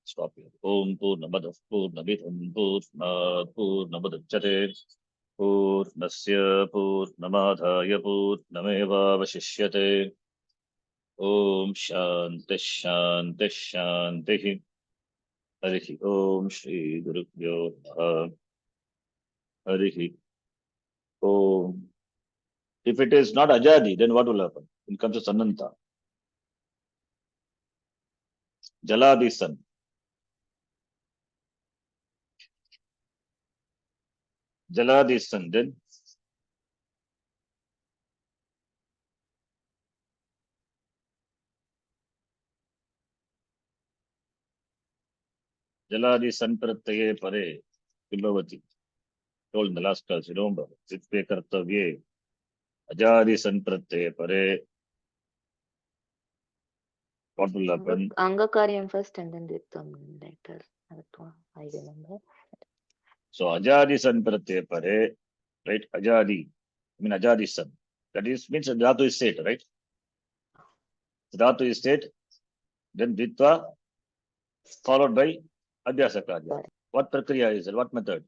Stop here. Om Purnamadav Purnamidam Purnamudachyate Purnasya Purnamadhaya Purnamevavashishyate. Om Shanti Shanti Shanti. Harihi Om Shri Gurubhyo Namaha. Harihi Om. If it is not Ajadi, then what will happen? It comes to Sananta. Jaladi San. Jaladi San, then Jaladi San Pratyaya Pare Kimbhavati. Told in the last class, you remember? Sitve Kartavye Ajadi San Pratyaya Pare. What will happen? Angakaryam first and then Dvitam later. That one I remember. So Ajadi San Pratyaya Pare, right? Ajadi, I mean Ajadi San. That is means Dhatu is state, right? Dhatu is state, then Dvitva followed by Abhyasa Karya. Correct. What prakriya is it? What method?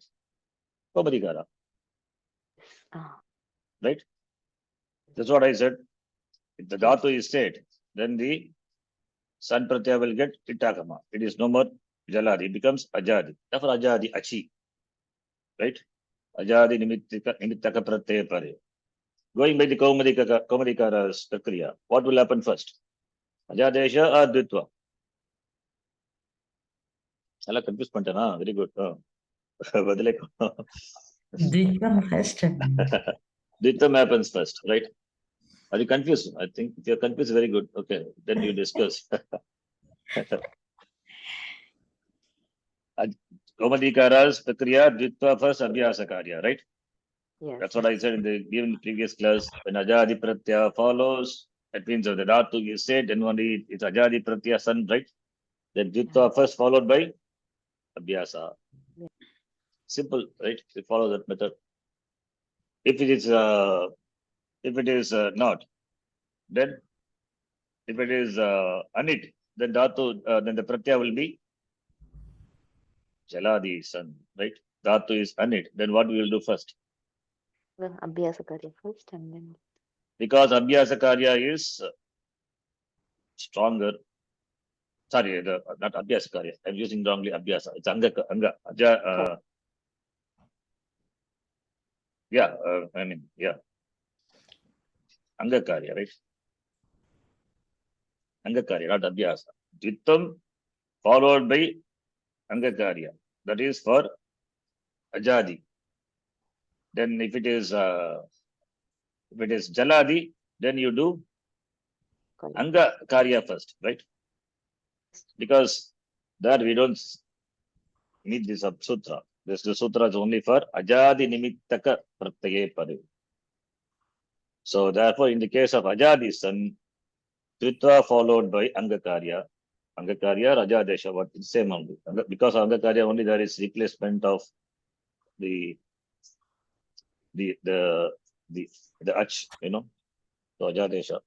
Komadikara, Ah, right? That's what I said. If the Dhatu is state, then the San Pratyaya will get Ittakama. It is no more Jaladi. It becomes Ajadi. Therefore Ajadi, Achi. Right? Ajadi Nimittaka Pratyaya Pare. Going by the Komadikara's prakriya, what will happen first? Ajadesha or Dvitva? Alla confuse pantana. Very good. Badale. Dvitam first. Dvitvam happens first, right? Are you confused? I think if you're confused, very good. Okay, then you discuss. Komadikara's prakriya, Dvitva first, Abhyasa Karya, right? yes. That's what I said in the given previous class. When Ajadi Pratyaya follows, that means of the Dhatu is said, then only it's Ajadi Pratyaya San, right? Then Dvitva first followed by Abhyasa. Simple, right? We follow that method. If it is not, then if it is anit, then Dhatu, then the Pratyaya will be Jaladi San, right? Dhatu is anit. Then what we will do first? Then Abhyasa Karya first and then Because Abhyasa Karya is stronger. Sorry, not Abhyasa Karya. I'm using wrongly Abhyasa. It's Anga. Yeah, yeah. Anga Karya, right? Anga Karya, not Abhyasa. Dvittam followed by Anga Karya. That is for Ajadi. Then if it is Jaladi, then you do Karya. Anga Karya first, right? Because that we don't need this sutra. This the sutra is only for Ajadi Nimittaka Pratyaye Pare. So therefore, in the case of Ajadi San, Tritva followed by Angakarya. Angakarya, Rajadesha, what is same only. Because of Angakarya only there is replacement of the Ach, so Ajadesha.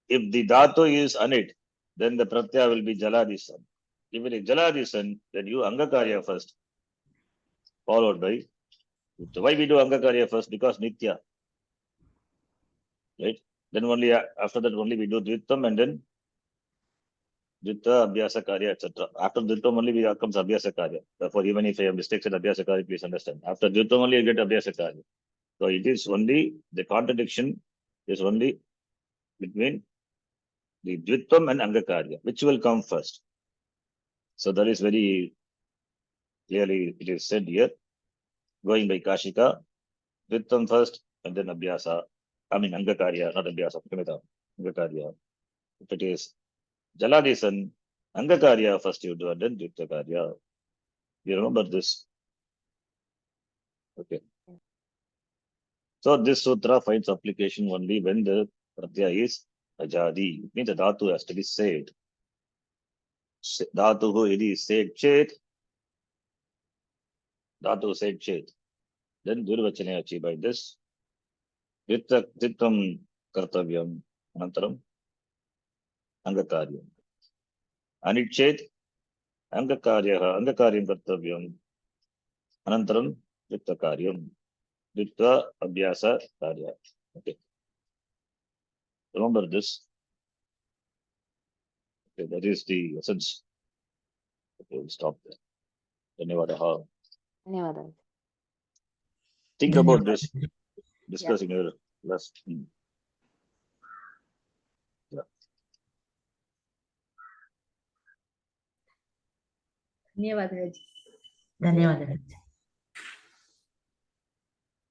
If the Dhatu is Anit, then the Pratyaya will be Jaladi San. If it is Jaladi San, then you Angakarya first, followed by. Why we do Angakarya first? Because Nitya. Right? Then only after that only we do Dvittam and then Dvita, Abhyasa Karya, etc. After Dvittam only we comes Abhyasa Karya. Therefore, even if I have mistakes in Abhyasa Karya, please understand. After Dvittam only you get Abhyasa Karya. So it is only the contradiction is only between the Dvittam and Angakarya, which will come first. So that is very clearly it is said here. Going by Kashika, Dvittam first and then Abhyasa. I mean Angakarya, not Abhyasa, Angakarya. If it is Jaladisan, Angakarya first you do and then Dvitakarya. You remember this? Okay. So this sutra finds application only when the pratyaya is ajadi. It means the dhatu has to be said. Dhatu yadi said chet. Dhatu said chet. Then durvachane achieved by this. Dittam kartavyam. Anantaram angakaryam. Anichet angakaryam kartavyam. Anantaram dittakaryam. Ditta abhyasa karya. Okay. Remember this. Okay, that is the essence. Okay, we'll stop there. Dhanyavadaha. ಧನ್ಯವಾದ. Think about this. Discuss in your last. Yeah. ಧನ್ಯವಾದಗಳು.